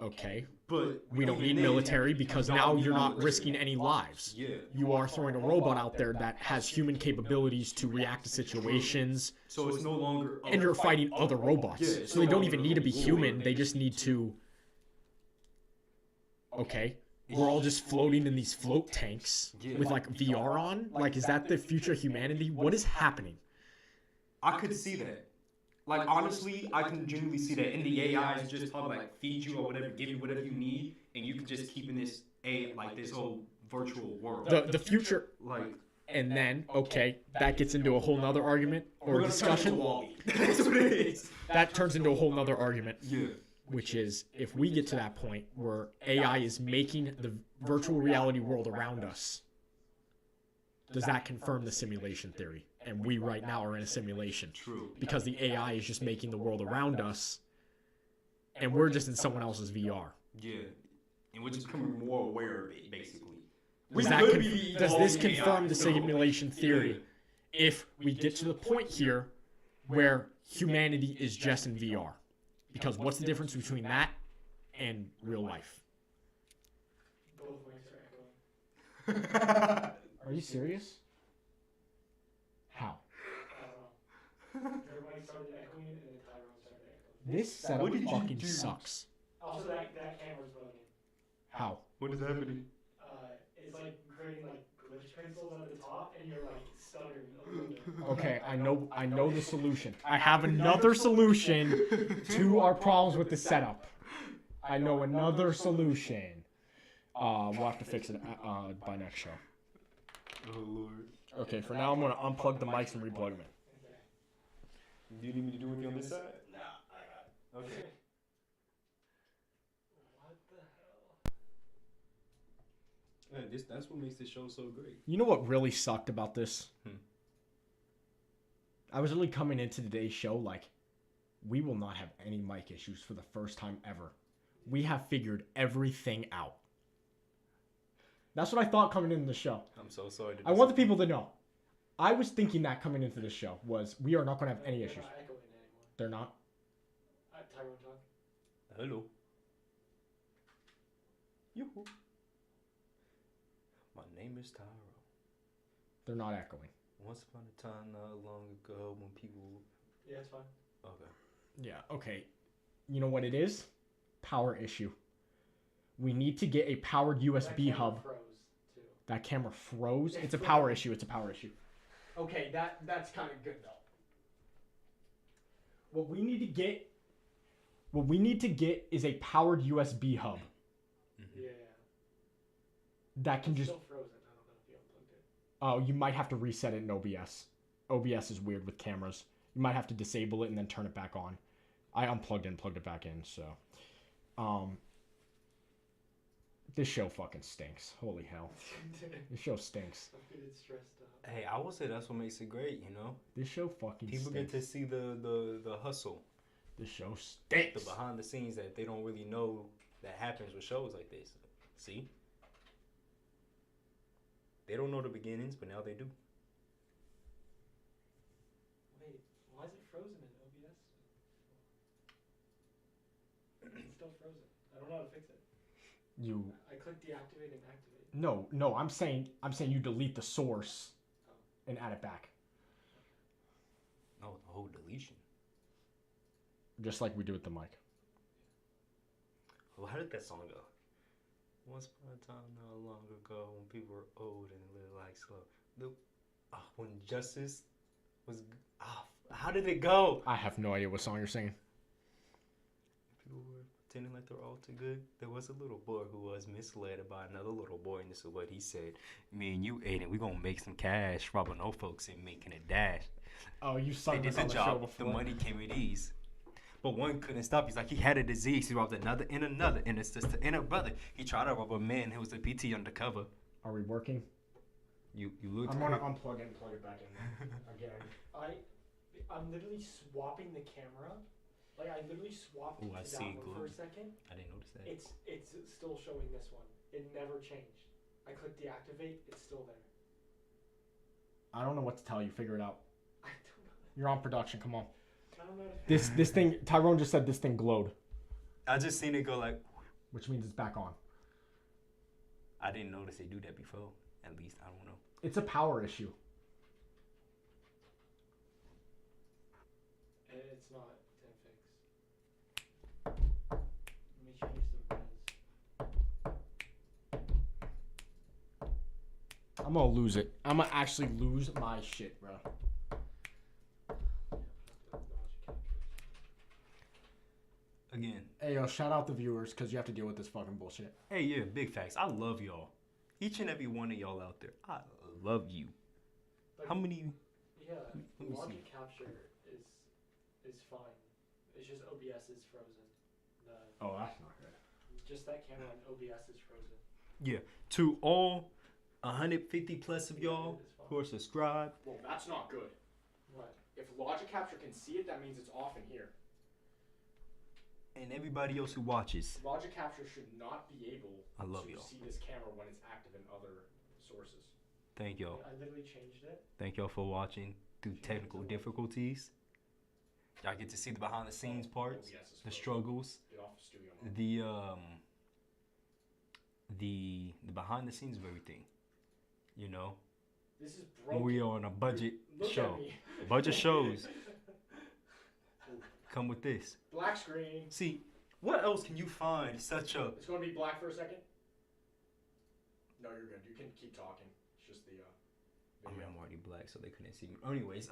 okay. But We don't need military because now you're not risking any lives. Yeah. You are throwing a robot out there that has human capabilities to react to situations. So it's no longer... And you're fighting other robots. Yeah, So they don't even need to be human. They just need to... Okay. We're all just floating in these float tanks with like VR on. Like, is that the future of humanity? What is happening? I could see that. Like, honestly, I can genuinely see that. And the AI is just probably like feed you or whatever, give you whatever you need, and you can just keep in this this whole virtual world. The future... Like... And then, okay, that gets into a whole nother argument or discussion. That's what it is. That turns into a whole nother argument. Yeah. Which is, if we get to that point where AI is making the virtual reality world around us, does that confirm the simulation theory? And we right now are in a simulation. True. Because the AI is just making the world around us, and we're just in someone else's VR. Yeah. And we're just becoming more aware of it, basically. Does this confirm the simulation theory? If we get to the point here where humanity is just in VR. Because what's the difference between that and real life? Both mics are echoing. Are you serious? How? I don't know. Your mic started echoing and then Tyrone started echoing. This setup fucking sucks. Also, that camera's bugging. How? What is happening? It's like creating like glitch pencils at the top, and you're like stuttering a little bit. Okay, I know the solution. I have another solution to our problems with the setup. I know another solution. We'll have to fix it by next show. Oh, Lord. Okay, for now I'm going to unplug the mics and replug them in. Do you need me to do anything on this side? Nah, I got it. Okay. What the hell? That's what makes the show so great. You know what really sucked about this? Hmm. I was really coming into today's show like, we will not have any mic issues for the first time ever. We have figured everything out. That's what I thought coming into the show. I'm so sorry. I want the people to know. I was thinking that coming into the show was we are not going to have any They're issues. not echoing anymore. They're not. Tyrone talk. Hello. Yoo-hoo. My name is Tyrone. They're not echoing. Once upon a time, not long ago, when people. Yeah, it's fine. Okay. Yeah, okay. You know what it is? Power issue. We need to get a powered USB That camera hub. froze too. That camera froze. It's a power issue. It's a power issue. Okay, that's kind of good though. What we need to get is a powered USB hub Yeah. that can It's just. still frozen. I don't know if you unplugged it. Oh, you might have to reset it in OBS. OBS is weird with cameras. You might have to disable it and then turn it back on. I unplugged it and plugged it back in. So, this show fucking stinks. Holy hell, this show stinks. I'm getting stressed out. Hey, I would say that's what makes it great, you know? This show fucking People stinks. get to see the hustle, This show the stinks. behind the scenes that they don't really know that happens with shows like this. See? They don't know the beginnings, but now they do. Wait, why is it frozen in OBS? It's still frozen. I don't know how to fix it. You I clicked deactivate and activate. no. I'm saying you delete the source and add it back, Oh, the whole deletion. just like we do with the mic. Well, how did that song go? Once upon a time, not long ago, when people were old and lived like slow. When justice was. How did it go? I have no idea what song you're singing. People were pretending like they were all too good. There was a little boy who was misled by another little boy, and this is what he said: "Me and you, Aiden, we gonna make some cash, robbing old folks and making a dash." Oh, you They sung did this the on the show job. before. The money came with ease. But one couldn't stop. He's like, he had a disease. He robbed another and another, and his sister and a brother. He tried to rob a man who was a PT undercover. Are we working? You look. I'm gonna unplug it and plug it back in again. I'm literally swapping the camera. Like I literally swapped Ooh, I to see that one for a glue. second. I didn't notice that. It's still showing this one. It never changed. I clicked deactivate. It's still there. I don't know what to tell you. Figure it out. I don't know. You're on production. Come on. I don't know. How to This thing. Tyrone just said this thing glowed, I just seen it go like. which means it's back on. I didn't notice they do that before. At least I don't know. It's a power issue. It's not. It's fixed. Let me change the res. I'm gonna lose it. I'm gonna actually lose my shit, bro. Again. Hey, yo, shout out the viewers because you have to deal with this fucking bullshit. Hey, yeah, big facts. I love y'all. Each and every one of y'all out there. I love you. Like, How many? Yeah, Let me logic see. capture is fine. It's just OBS is frozen. Oh, that's not good. Just that camera on OBS is frozen. Yeah. To all 150 plus of y'all It's fine. who are subscribed. Well, that's not good. What? If Logic Capture can see it, that means it's off in here. And everybody else who watches. Logic Capture should not be able I love to y'all. see this camera when it's active in other sources. Thank y'all. I literally changed it. Thank y'all for watching through technical difficulties. Y'all get to see the behind the scenes parts, OBS is the frozen. struggles, Get off studio mode. the behind the scenes of everything. You know, This is when broken. we are on a budget Look show. at me. Budget shows come with this. Black screen. See, what else can you find such a It's going to be black for a second. No, you're good. You can keep talking. It's just the I mean, video. I'm already black, so they couldn't see me. Anyways,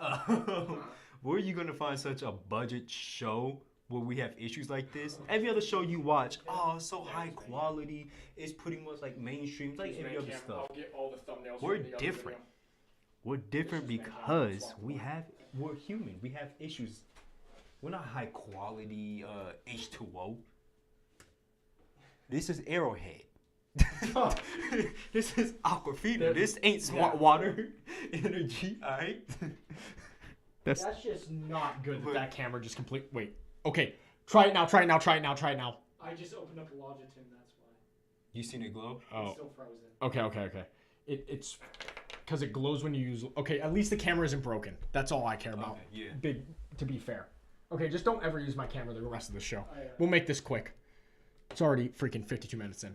where are you gonna find such a budget show where we have issues like this? Every other show you watch, oh, it's so high quality. It's pretty much like mainstream, like every other stuff. I'll get all the thumbnails. We're from the other different. video. We're different This is main because camera. we're human. We have issues. We're not high quality H2O. This is Arrowhead. This is Aquafina. There- This ain't Smart yeah. Water Energy, alright? That's just not good But- that camera just complete. Wait. Okay. Try it now. Try it now. Try it now. Try it now. I just opened up Logitech, that's why. You seen it glow? It's Oh. still frozen. Okay. It's because it glows when you use. Okay. At least the camera isn't broken. That's all I care about. Okay, yeah. Big. To be fair. Okay. Just don't ever use my camera the rest of the show. Yeah. We'll make this quick. It's already freaking 52 minutes in.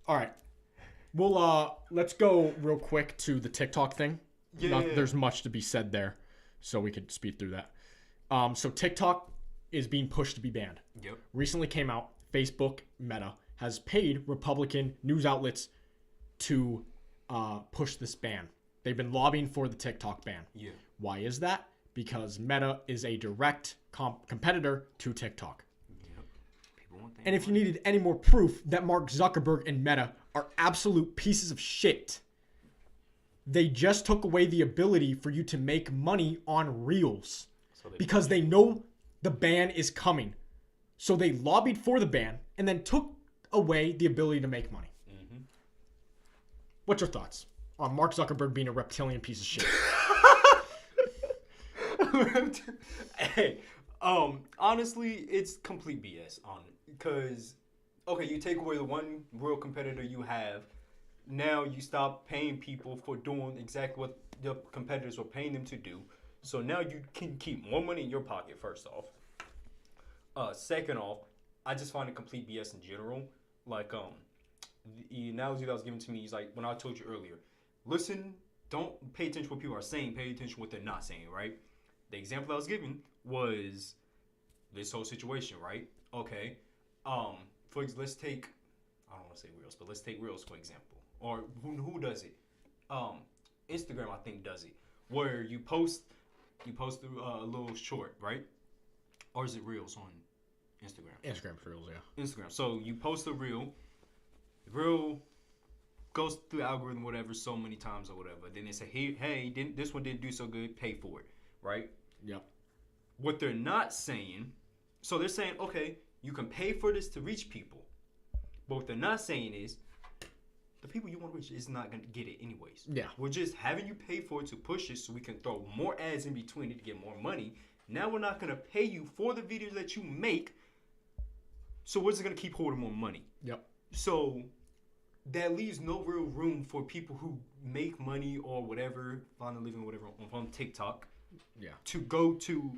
All right. We'll let's go real quick to the TikTok thing. Yeah. There's much to be said there, so we could speed through that. So TikTok is being pushed to be banned. Yep. Recently came out, Facebook Meta has paid Republican news outlets to push this ban. They've been lobbying for the TikTok ban. Yeah. Why is that? Because Meta is a direct competitor to TikTok. Yep. People want that. And if you needed any more proof that Mark Zuckerberg and Meta are absolute pieces of shit, they just took away the ability for you to make money on Reels because they know the ban is coming. So they lobbied for the ban and then took away the ability to make money. Mm-hmm. What's your thoughts on Mark Zuckerberg being a reptilian piece of shit? Hey, honestly, it's complete BS on it. Because, okay, you take away the one real competitor you have. Now you stop paying people for doing exactly what the competitors were paying them to do. So now you can keep more money in your pocket, first off. Second off, I just find it complete BS in general. Like, the analogy that was given to me is like when I told you earlier. Listen, don't pay attention to what people are saying. Pay attention to what they're not saying, right? The example I was given was this whole situation, right? Okay. Let's take, I don't want to say Reels, but let's take Reels for example. Or who does it? Instagram, I think, does it. Where you post a little short, right? Or is it Reels on Instagram? Instagram Reels, yeah. Instagram. So you post a reel. The reel goes through the algorithm, whatever, so many times or whatever. Then they say, hey, this one didn't do so good. Pay for it, right? Yep. What they're not saying, so they're saying, okay, you can pay for this to reach people. But what they're not saying is, the people you want to reach is not going to get it anyways. Yeah. We're just having you pay for it to push it so we can throw more ads in between it to get more money. Now we're not going to pay you for the videos that you make. So we're just going to keep holding more money. Yep. So that leaves no real room for people who make money or whatever, find a living or whatever on TikTok. Yeah. To go to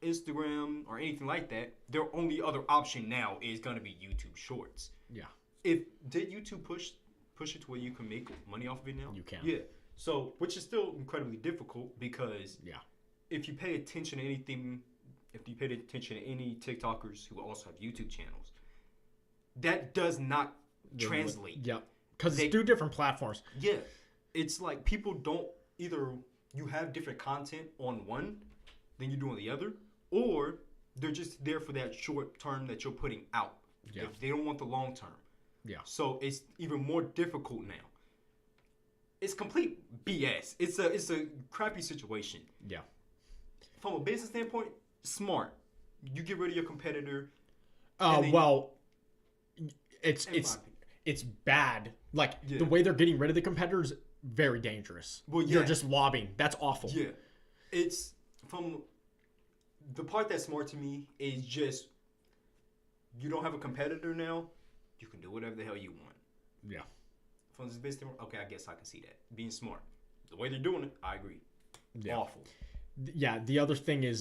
Instagram or anything like that. Their only other option now is going to be YouTube Shorts. Yeah. Did YouTube push it to where you can make money off of it now? You can. Yeah. So, which is still incredibly difficult because if you pay attention to anything, if you pay attention to any TikTokers who also have YouTube channels, that does not translate. Yep. Because it's two different platforms. Yeah. It's like people don't either, you have different content on one than you do on the other, or they're just there for that short term that you're putting out. Yeah. If they don't want the long term. Yeah. So it's even more difficult now. It's complete BS. It's a crappy situation. Yeah. From a business standpoint, smart. You get rid of your competitor. Well, it's bad. Like the way they're getting rid of the competitors, very dangerous. Well, yeah. You're just lobbying. That's awful. Yeah. It's from the part that's smart to me is just you don't have a competitor now. You can do whatever the hell you want. Yeah. From this business, okay, I guess I can see that. Being smart. The way they're doing it, I agree. Yeah. Awful. Yeah, the other thing is,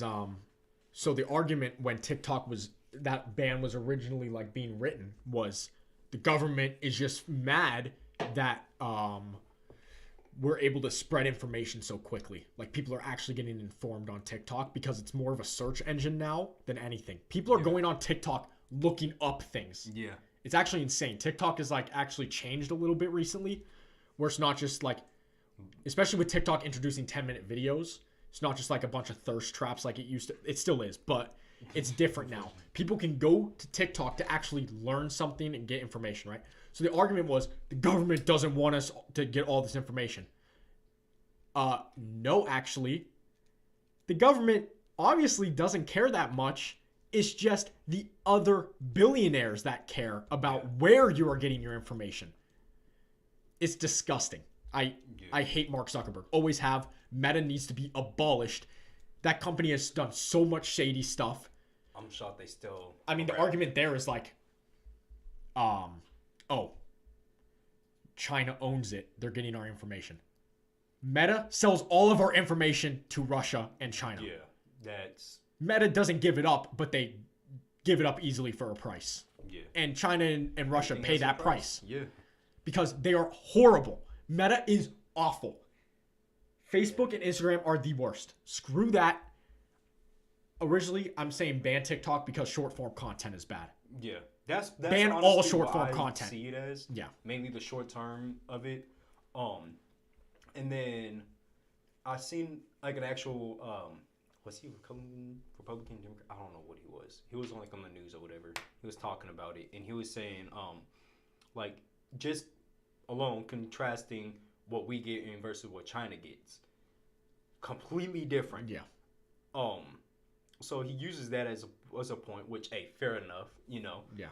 so the argument when TikTok that ban was originally like being written was the government is just mad that we're able to spread information so quickly. Like people are actually getting informed on TikTok because it's more of a search engine now than anything. People are going on TikTok looking up things. Yeah. It's actually insane. TikTok has like actually changed a little bit recently where it's not just like, especially with TikTok introducing 10-minute videos, it's not just like a bunch of thirst traps like it used to. It still is, but it's different now. People can go to TikTok to actually learn something and get information, right? So the argument was the government doesn't want us to get all this information. No, actually. The government obviously doesn't care that much. It's just the other billionaires that care about where you are getting your information. It's disgusting. I hate Mark Zuckerberg. Always have. Meta needs to be abolished. That company has done so much shady stuff. I'm shocked they still. I mean, the argument there is like, China owns it. They're getting our information. Meta sells all of our information to Russia and China. Yeah, that's. Meta doesn't give it up, but they give it up easily for a price. Yeah. And China and Russia pay that price. Yeah. Because they are horrible. Meta is awful. Facebook and Instagram are the worst. Screw that. Originally, I'm saying ban TikTok because short form content is bad. Yeah. That's ban honestly all short form what I content. See it as mainly the short term of it. And then I seen like an actual was he Republican Democrat? I don't know what he was. He was on like on the news or whatever. He was talking about it, and he was saying like just alone contrasting what we get in versus what China gets, completely different. Yeah. So he uses that as a point, which fair enough, you know. Yeah.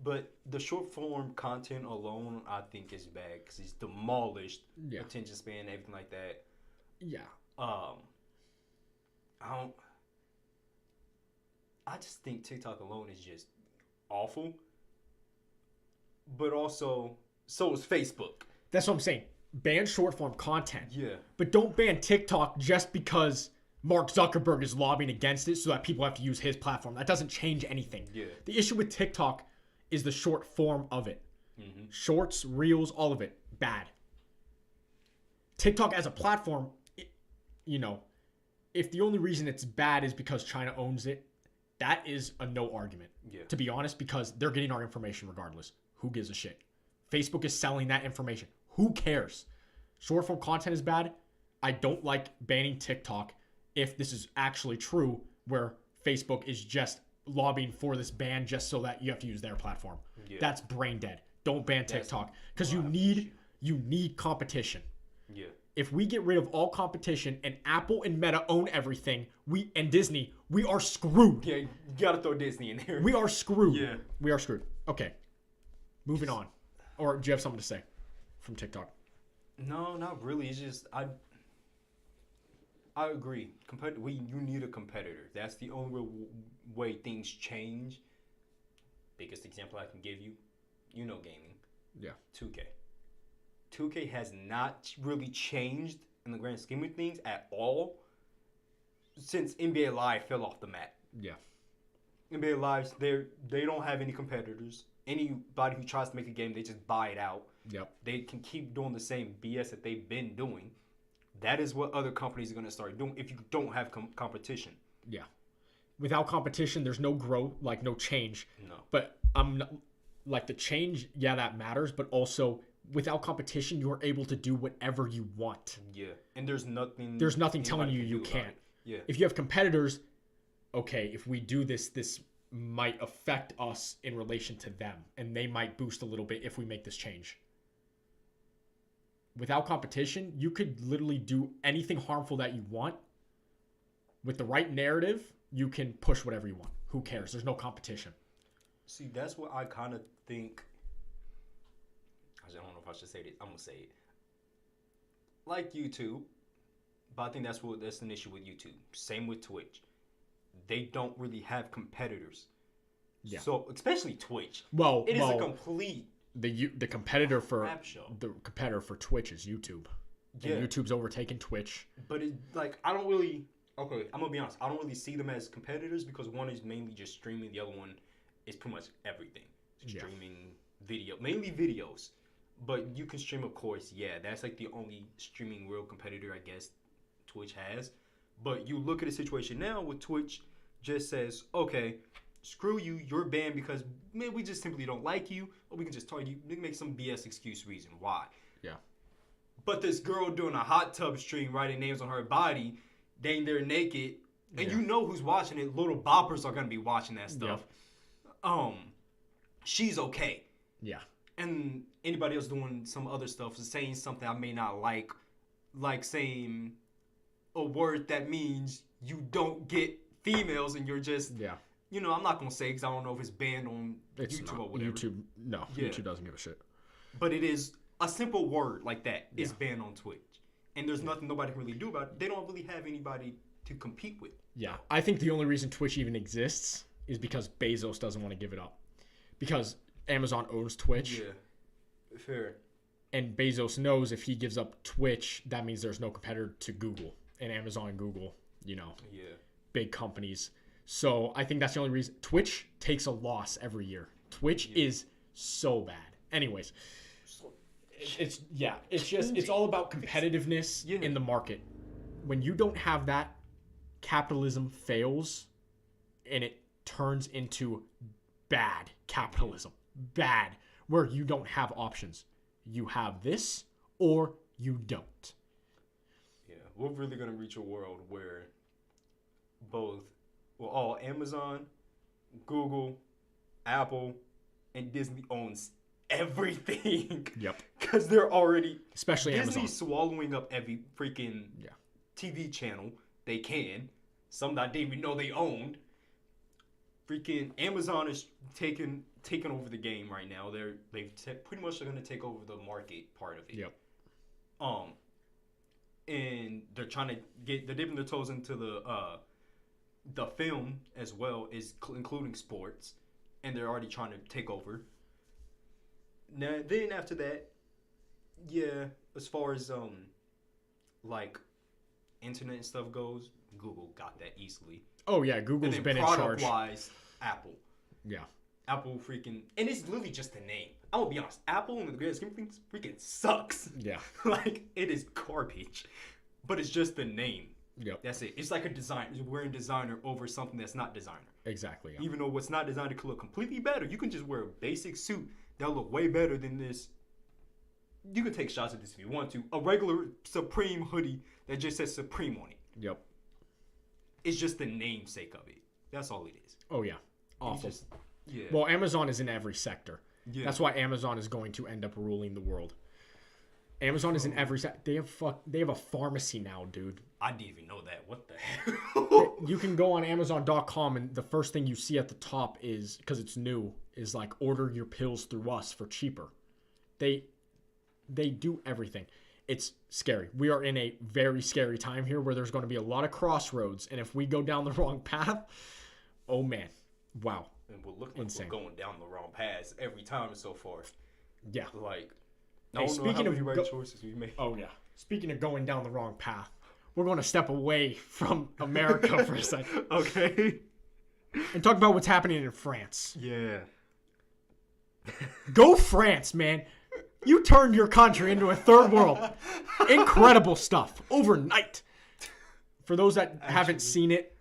But the short form content alone, I think, is bad because it's demolished attention span, everything like that. Yeah. I just think TikTok alone is just awful. But also, so is Facebook. That's what I'm saying. Ban short form content. Yeah. But don't ban TikTok just because Mark Zuckerberg is lobbying against it so that people have to use his platform. That doesn't change anything. Yeah. The issue with TikTok is the short form of it. Mm-hmm. Shorts, reels, all of it. Bad. TikTok as a platform, you know, if the only reason it's bad is because China owns it, that is a no argument. Yeah. To be honest, because they're getting our information regardless. Who gives a shit? Facebook is selling that information. Who cares? Short form content is bad. I don't like banning TikTok if this is actually true, where Facebook is just lobbying for this ban just so that you have to use their platform. Yeah. That's brain dead. Don't ban TikTok because you need competition. Yeah. If we get rid of all competition and Apple and Meta own everything, and Disney, we are screwed. Yeah, you gotta throw Disney in there. We are screwed. Yeah. We are screwed. Okay. Moving on. Or do you have something to say from TikTok? No, not really. It's just I agree. You need a competitor. That's the only way things change. Biggest example I can give you, you know, gaming. Yeah. 2K. 2K has not really changed in the grand scheme of things at all since NBA Live fell off the mat. Yeah. NBA Lives, they don't have any competitors. Anybody who tries to make a game, they just buy it out. Yep. They can keep doing the same BS that they've been doing. That is what other companies are going to start doing if you don't have competition. Yeah. Without competition, there's no growth, like no change. No. But like the change, yeah, that matters. But also, without competition, you're able to do whatever you want. Yeah. And there's nothing telling you can't. Yeah. If you have competitors, okay, if we do this might affect us in relation to them, and they might boost a little bit if we make this change. Without competition, you could literally do anything harmful that you want. With the right narrative, you can push whatever you want. Who cares? There's no competition. See, that's what I kind of think. I don't know if I should say this. I'm going to say it. Like YouTube, but I think that's an issue with YouTube. Same with Twitch. They don't really have competitors. Yeah. So, especially Twitch. It is a complete the competitor for crap show. The competitor for Twitch is YouTube. Yeah. And YouTube's overtaken Twitch. But I don't really. Okay, I'm gonna be honest. I don't really see them as competitors because one is mainly just streaming. The other one is pretty much everything. Streaming video, mainly videos. But you can stream, of course. Yeah, that's like the only streaming real competitor I guess Twitch has. But you look at the situation now with Twitch just says, okay, screw you, you're banned because maybe we just simply don't like you, or we can just target you. They can make some BS excuse reason why. Yeah. But this girl doing a hot tub stream, writing names on her body, dang, they're naked, and you know who's watching it. Little boppers are gonna be watching that stuff. Yeah. She's okay. Yeah. And anybody else doing some other stuff, saying something I may not like saying a word that means you don't get females, and you're just I'm not gonna say because I don't know if it's banned on YouTube or whatever. YouTube doesn't give a shit. But it is a simple word like that is banned on Twitch. And there's nothing nobody can really do about it. They don't really have anybody to compete with. Yeah. I think the only reason Twitch even exists is because Bezos doesn't want to give it up. Because Amazon owns Twitch. Yeah. Fair. And Bezos knows if he gives up Twitch, that means there's no competitor to Google. And Amazon and Google, big companies. So I think that's the only reason. Twitch takes a loss every year. Twitch is so bad. Anyways, it's all about competitiveness in the market. When you don't have that, capitalism fails and it turns into bad capitalism. Bad, where you don't have options. You have this or you don't. Yeah, we're really going to reach a world where Amazon, Google, Apple, and Disney owns everything. Yep. Because they're already... Especially Disney's Amazon. swallowing up every freaking TV channel they can. Some that I didn't even know they owned. Freaking Amazon is taking over the game right now. Pretty much going to take over the market part of it. Yep. And they're dipping their toes into the film as well, including sports, and they're already trying to take over. Now, then after that, as far as like internet and stuff goes, Google got that easily. Oh yeah, Google's been in charge. Product-wise, Apple. Yeah. Apple freaking, and it's literally just a name. I'm gonna be honest, Apple in the grand scheme of things freaking sucks. Yeah. Like, it is garbage. But it's just the name. Yep. That's it. It's like a design. You're wearing designer over something that's not designer. Exactly. Yeah. Even though what's not designer could look completely better. You can just wear a basic suit that'll look way better than this. You can take shots at this if you want to. A regular Supreme hoodie that just says Supreme on it. Yep. It's just the namesake of it. That's all it is. Oh yeah. Awful. Yeah. Well, Amazon is in every sector. Yeah. That's why Amazon is going to end up ruling the world. Amazon is in every sector. They have a pharmacy now, dude. I didn't even know that. What the hell? You can go on Amazon.com and the first thing you see at the top is, because it's new, is like order your pills through us for cheaper. They do everything. It's scary. We are in a very scary time here where there's going to be a lot of crossroads, and if we go down the wrong path, oh man, wow. And we're looking like we're going down the wrong paths every time so far. Yeah. Like, hey, speaking of right choices we make. Oh yeah. Speaking of going down the wrong path, we're going to step away from America for a second. Okay. And talk about what's happening in France. Yeah. Go France, man. You turned your country into a third world. Incredible stuff. Overnight. For those that haven't seen it,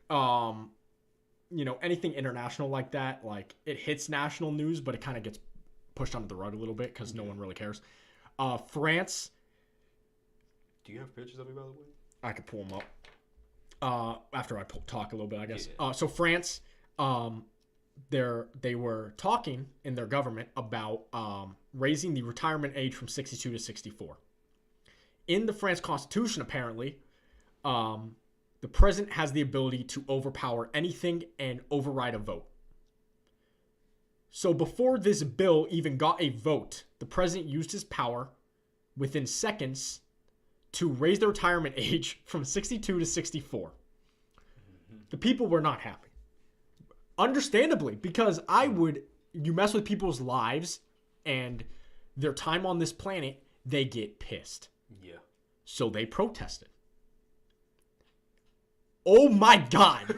anything international like that, like it hits national news, but it kind of gets pushed under the rug a little bit because no one really cares. France. Do you have pictures of me, by the way? I could pull them up. After I talk a little bit, I guess. Yeah. So France, they were talking in their government about raising the retirement age from 62 to 64. In the French Constitution, apparently, the president has the ability to overpower anything and override a vote. So before this bill even got a vote, the president used his power within seconds to raise the retirement age from 62 to 64. The people were not happy. Understandably, because you mess with people's lives and their time on this planet, they get pissed. Yeah. So they protested. Oh my God.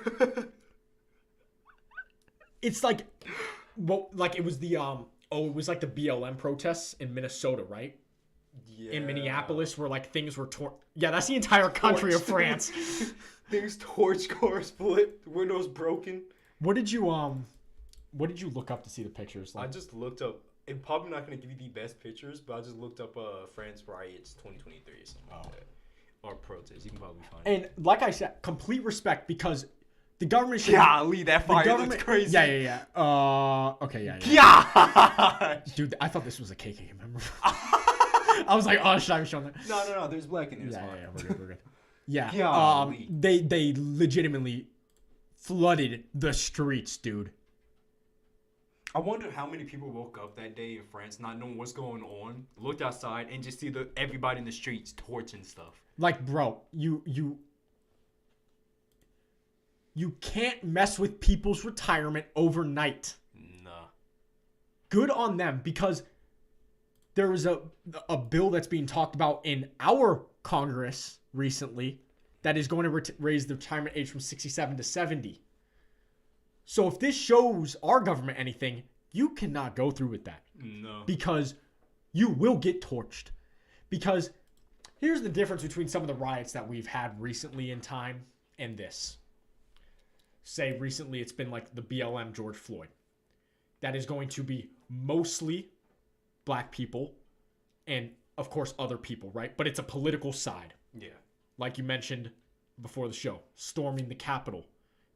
It's like, well, like it was the it was like the BLM protests in Minnesota, right? Yeah. In Minneapolis, where like things were torn. Yeah, that's the entire country of France. Things torched, cars flipped, windows broken. What did you look up to see the pictures? Like, I just looked up. I'm probably not going to give you the best pictures, but I just looked up France riots 2023 or something like that. Or protests. You can probably find it. And like I said, complete respect because the government should... Golly, that fire looks crazy. Yeah. Okay, yeah. Yeah. Dude, I thought this was a KKK member. I was like, oh, should I be showing that? No. There's black in there. Yeah, we're good. Yeah. They legitimately flooded the streets, dude. I wonder how many people woke up that day in France not knowing what's going on, looked outside, and just see everybody in the streets torching stuff. Like, bro, you can't mess with people's retirement overnight. Nah. Good on them, because there was a bill that's being talked about in our Congress recently that is going to raise the retirement age from 67 to 70. So if this shows our government anything, you cannot go through with that. No. Because you will get torched. Because here's the difference between some of the riots that we've had recently in time and this. Say recently it's been like the BLM George Floyd. That is going to be mostly black people and, of course, other people, right? But it's a political side. Yeah. Like you mentioned before the show, storming the Capitol.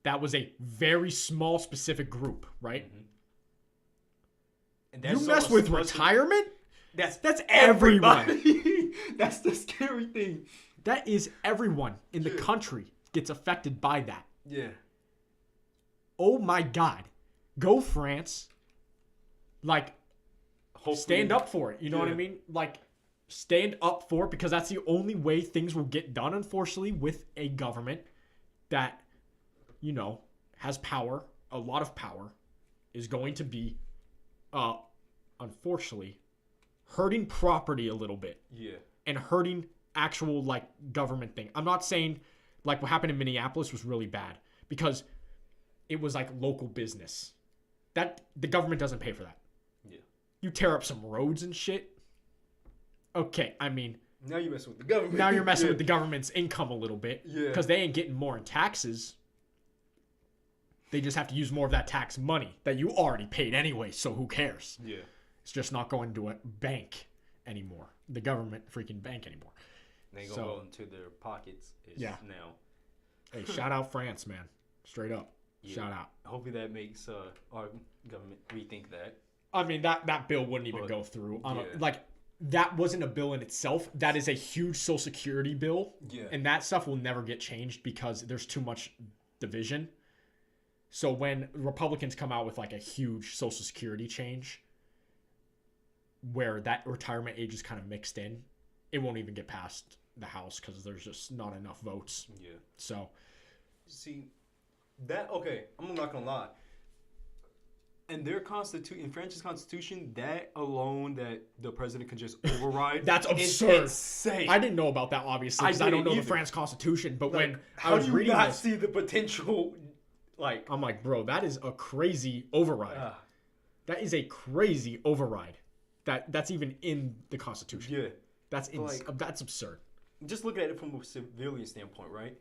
That was a very small, specific group, right? And You mess with retirement? That's everyone. everyone. That's the scary thing. That is everyone in the country gets affected by that. Yeah. Oh my God. Go France. Like, Hopefully, stand up for it. You know what I Yeah. mean? Like, stand up for it, because that's the only way things will get done, unfortunately, with a government that, you know, has power, a lot of power, is going to be, unfortunately, hurting property a little bit. Yeah. And hurting actual, like, government thing. I'm not saying, like, what happened in Minneapolis was really bad, because it was, like, local business. That, the government doesn't pay for that. Yeah. You tear up some roads and shit. Okay, I mean, Now you're messing with the government. now you're messing Yeah. with the government's income a little bit. Yeah. Because they ain't getting more in taxes. They just have to use more of that tax money that you already paid anyway, so who cares? Yeah. It's just not going to a bank anymore. The government freaking bank anymore. They gonna go into their pockets. Yeah. Now. Hey, shout out France, man. Straight up. Yeah. Shout out. Hopefully that makes our government rethink that. I mean, that bill wouldn't even But, go through. yeah. Like, that wasn't a bill in itself. That is a huge Social Security bill. Yeah. And that stuff will never get changed because there's too much division. So when Republicans come out with like a huge Social Security change where that retirement age is kind of mixed in, it won't even get past the House because there's just not enough votes. Yeah. So, See, that okay. I'm not gonna lie. In their constitution, in France's constitution, that alone, that the president can just override. that's is absurd. insane. I didn't know about that, obviously, because I don't didn't know the either. France Constitution. But Like, when I how was do you reading not this, see the potential? Like, I'm like, bro, that is a crazy override. That is a crazy override. That's even in the Constitution. yeah. That's like- that's absurd. Just look at it from a civilian standpoint, right?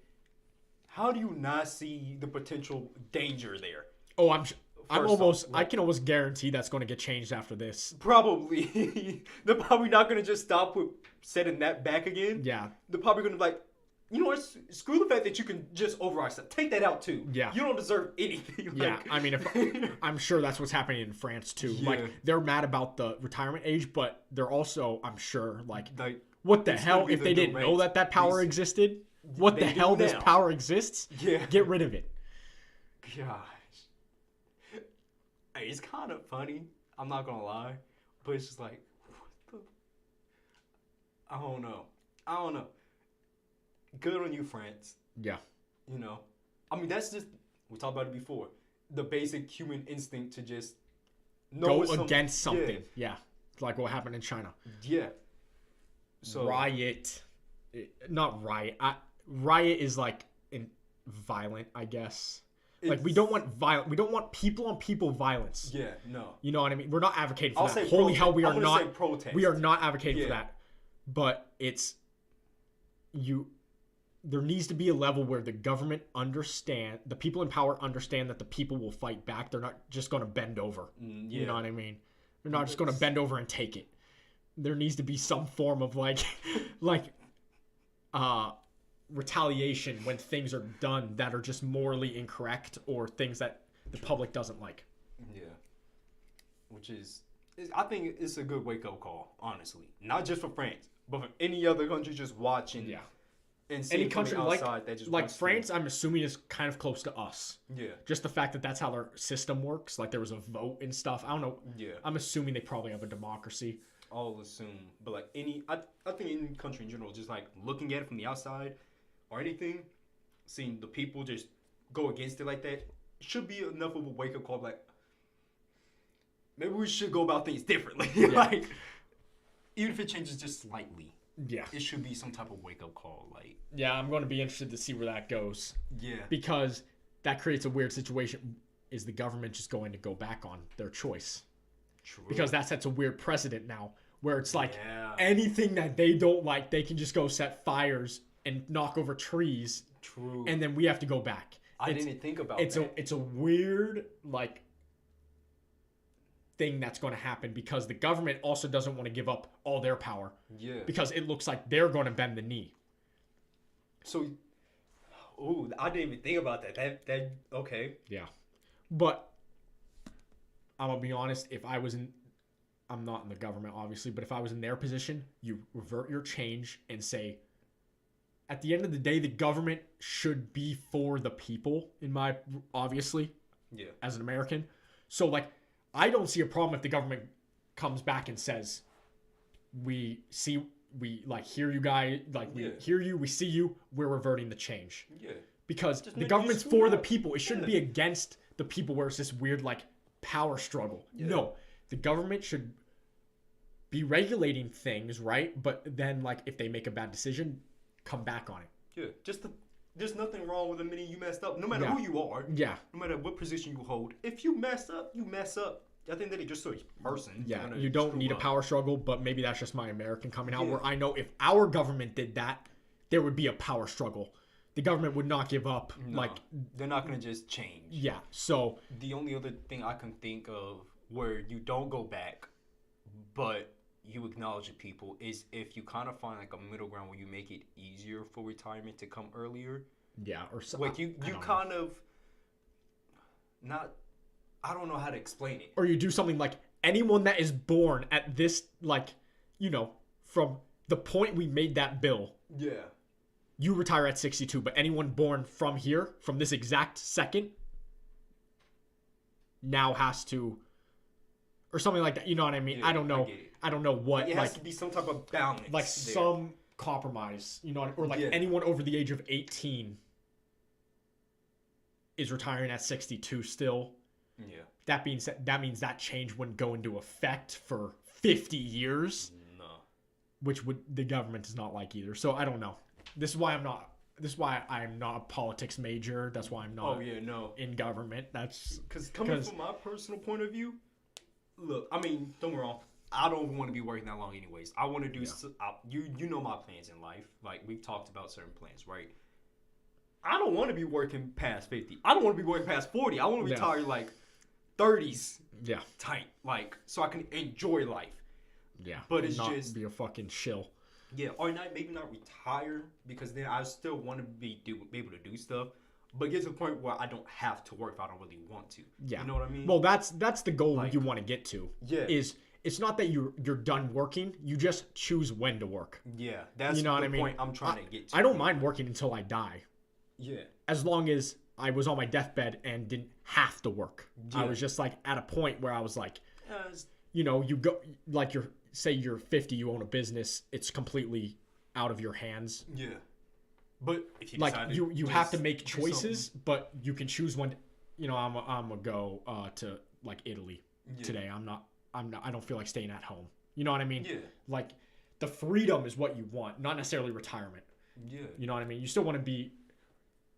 How do you not see the potential danger there? Oh, I'm First off, I can almost guarantee that's going to get changed after this. Probably. They're probably not gonna just stop with setting that back again. Yeah. They're probably gonna like, you know what? Screw the fact that you can just override stuff. Take that out too. Yeah. You don't deserve anything. Yeah, Like, I mean, I'm sure that's what's happening in France too. Yeah. Like, they're mad about the retirement age, but they're also, I'm sure, like, like what the it's hell? gonna be If the they didn't know direct that power reason. existed, what They the do hell? This now. power exists? yeah. Get rid of it. Gosh. Hey, it's kind of funny. I'm not gonna lie, but it's just like, what the? I don't know. Good on you, France. Yeah. You know, I mean, that's just, we talked about it before. The basic human instinct to just know Go against something. Yeah. Like what happened in China. Yeah. So Riot. Not riot. Riot is like violent, I guess. Like, we don't want violent. We don't want people on people violence. Yeah, no. You know what I mean? We're not advocating for I'll that. say Holy protest. hell, we I'm are gonna not. say protest. We are not advocating for Yeah. that. But it's there needs to be a level where the government the people in power understand that the people will fight back. They're not just going to bend over. Yeah. You know what I mean? They're not just going to bend over and take it. There needs to be some form of like retaliation when things are done that are just morally incorrect or things that the public doesn't like. Yeah. Which is I think it's a good wake-up call, honestly. Not just for France, but for any other country just watching. Yeah. And any seeing country from the like outside that just like wants to- France, I'm assuming is kind of close to us. Yeah. Just the fact that that's how their system works. Like there was a vote and stuff. I don't know. Yeah. I'm assuming they probably have a democracy. I'll assume, but like I think any country in general, just like looking at it from the outside or anything, seeing the people just go against it like that, should be enough of a wake up call. Like maybe we should go about things differently. Like even if it changes just slightly, Yeah. it should be some type of wake up call. Like Yeah, I'm going to be interested to see where that goes. yeah, Because that creates a weird situation. Is the government just going to go back on their choice? true. Because that sets a weird precedent now where it's like Yeah. anything that they don't like, they can just go set fires and knock over trees, True. and then we have to go back. I didn't think about It's that. a weird like thing that's going to happen because the government also doesn't want to give up all their power Yeah. because it looks like they're going to bend the knee. So, ooh, I didn't even think about that. That okay. Yeah. But I'm going to be honest, if I was in I'm not in the government obviously, but if I was in their position, you revert your change and say at the end of the day the government should be for the people in my obviously Yeah. as an American. So like I don't see a problem if the government comes back and says we like hear you guys, like we Yeah. hear you, we see you, we're reverting the change. Yeah. Because Just the make- government's just screw for it the up. people. It shouldn't Yeah. be against the people where it's this weird like power struggle. Yeah. No. The government should be regulating things, right? But then like if they make a bad decision, come back on it. Yeah. There's nothing wrong with admitting you messed up, no matter Yeah. who you are, Yeah. no matter what position you hold. If you mess up, you mess up. I think that it's just a person. Yeah, gonna you don't screw need a up. power struggle, but maybe that's just my American coming out Yeah. where I know if our government did that, there would be a power struggle. The government would not give up. No, Like, they're not gonna just change. yeah. So, The only other thing I can think of where you don't go back, but you acknowledge the people is if you kind of find like a middle ground where you make it easier for retirement to come earlier. yeah. Or so, Like you I don't know. kind of not. I don't know how to explain it. Or you do something like anyone that is born at this, like, from the point we made that bill, Yeah. you retire at 62, but anyone born from here, from this exact second, now has to, or something like that. You know what I mean? Yeah, I don't know. I get it. I don't know what, It like, has to be some type of balance. like there. some compromise, or like Yeah. anyone over the age of 18 is retiring at 62 still. Yeah. That being said, that means that change wouldn't go into effect for 50 years, No. which the government does not like either. So I don't know. This is why I'm not a politics major. That's why I'm not Oh yeah, no. in government. That's Because coming 'Cause- from my personal point of view, look, I mean, don't get me wrong. I don't want to be working that long, anyways. I want to do. You know my plans in life. Like we've talked about certain plans, right? I don't want to be working past 50. I don't want to be working past 40. I want to Yeah. retire like 30s yeah. type, like so I can enjoy life. Yeah. But it's not just- be a fucking shill. Yeah, or not maybe not retire because then I still want to be able to do stuff, but get to the point where I don't have to work if I don't really want to. Yeah. You know what I mean? Well, that's the goal Like- you want to get to. Yeah. Is it's not that you're done working. You just choose when to work. Yeah, that's You know what the I mean? point I'm trying to get to. I don't mind working until I die, Yeah. as long as I was on my deathbed and didn't have to work. I Yeah. was just like at a point where I was like, It's- you go like say you're 50, you own a business, it's completely out of your hands. yeah. But if you Like decide you have to just make do choices, but you can choose when. I'm gonna go to like Italy Yeah. today. I don't feel like staying at home. You know what I mean? Yeah. Like the freedom is what you want, not necessarily retirement. Yeah. You know what I mean? You still want to be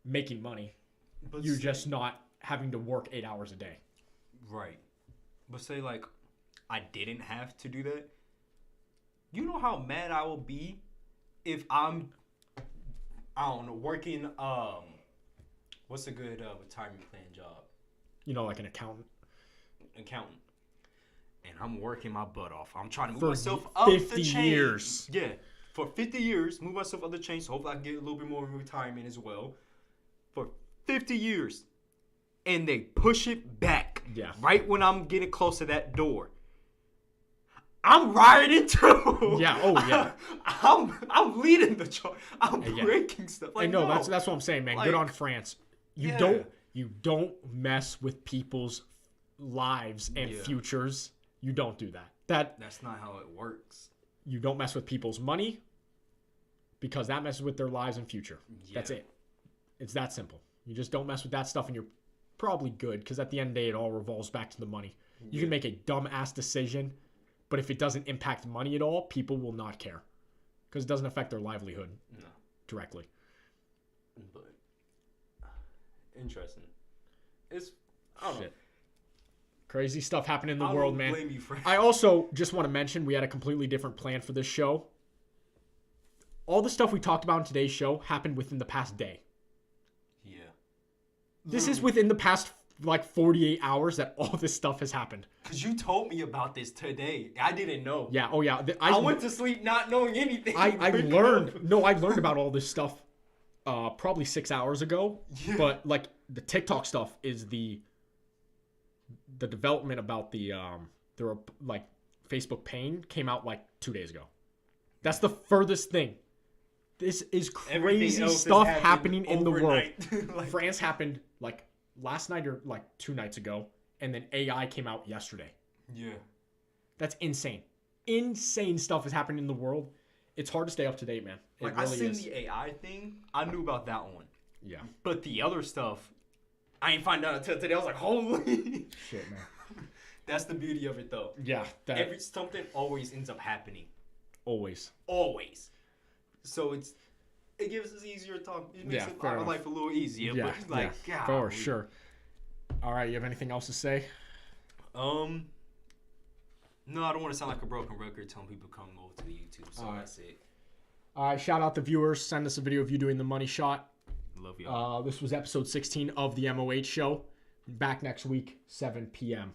making money. But You're just not having to work 8 hours a day. right. But say like I didn't have to do that. You know how mad I will be if I don't know, working what's a good retirement plan job? Like an accountant. Accountant. And I'm working my butt off. I'm trying to move For myself up 50 the chain. years. Yeah. For 50 years, move myself up the chain, so hopefully I can get a little bit more in retirement as well. For 50 years. And they push it back. Yeah. Right when I'm getting close to that door. I'm rioting too. Yeah. Oh yeah. I'm leading the charge. I'm Yeah. breaking stuff. I Like, know no. that's what I'm saying, man. Like, Good on France. You don't mess with people's lives and Yeah. futures. You don't do that. That's not how it works. You don't mess with people's money because that messes with their lives and future. Yeah. That's it. It's that simple. You just don't mess with that stuff and you're probably good because at the end of the day, it all revolves back to the money. You can make a dumb-ass decision, but if it doesn't impact money at all, people will not care because it doesn't affect their livelihood directly. But interesting. It's I don't know. Crazy stuff happening in the I world, don't man. blame you for I also just want to mention we had a completely different plan for this show. All the stuff we talked about in today's show happened within the past day. Yeah. This is within the past like 48 hours that all this stuff has happened. Because you told me about this today. I didn't know. Yeah. Oh yeah. I went to sleep not knowing anything. I learned. No, I learned about all this stuff probably 6 hours ago. Yeah. But like the TikTok stuff is the development about the like Facebook pain came out like 2 days ago. That's the furthest thing. This is crazy stuff happening in the world. Like, France happened like last night or like 2 nights ago, and then AI came out yesterday. yeah. That's insane. Insane stuff is happening in the world. It's hard to stay up to date, man. It Like really I seen is. the AI thing. I knew about that one. Yeah. But the other stuff, I ain't find out until today. I was like, holy. Shit, man. That's the beauty of it, though. Yeah. That Something always ends up happening. always. Always. So it gives us easier talk. It makes Yeah, fair our enough. life a little easier. Yeah. But like, yeah. God. For sure. All right. You have anything else to say? No, I don't want to sound like a broken record telling people to come over to the YouTube. So All right. that's it. All right. Shout out the viewers. Send us a video of you doing the money shot. Love y'all. This was episode 16 of the MOH Show. Back next week, 7 p.m.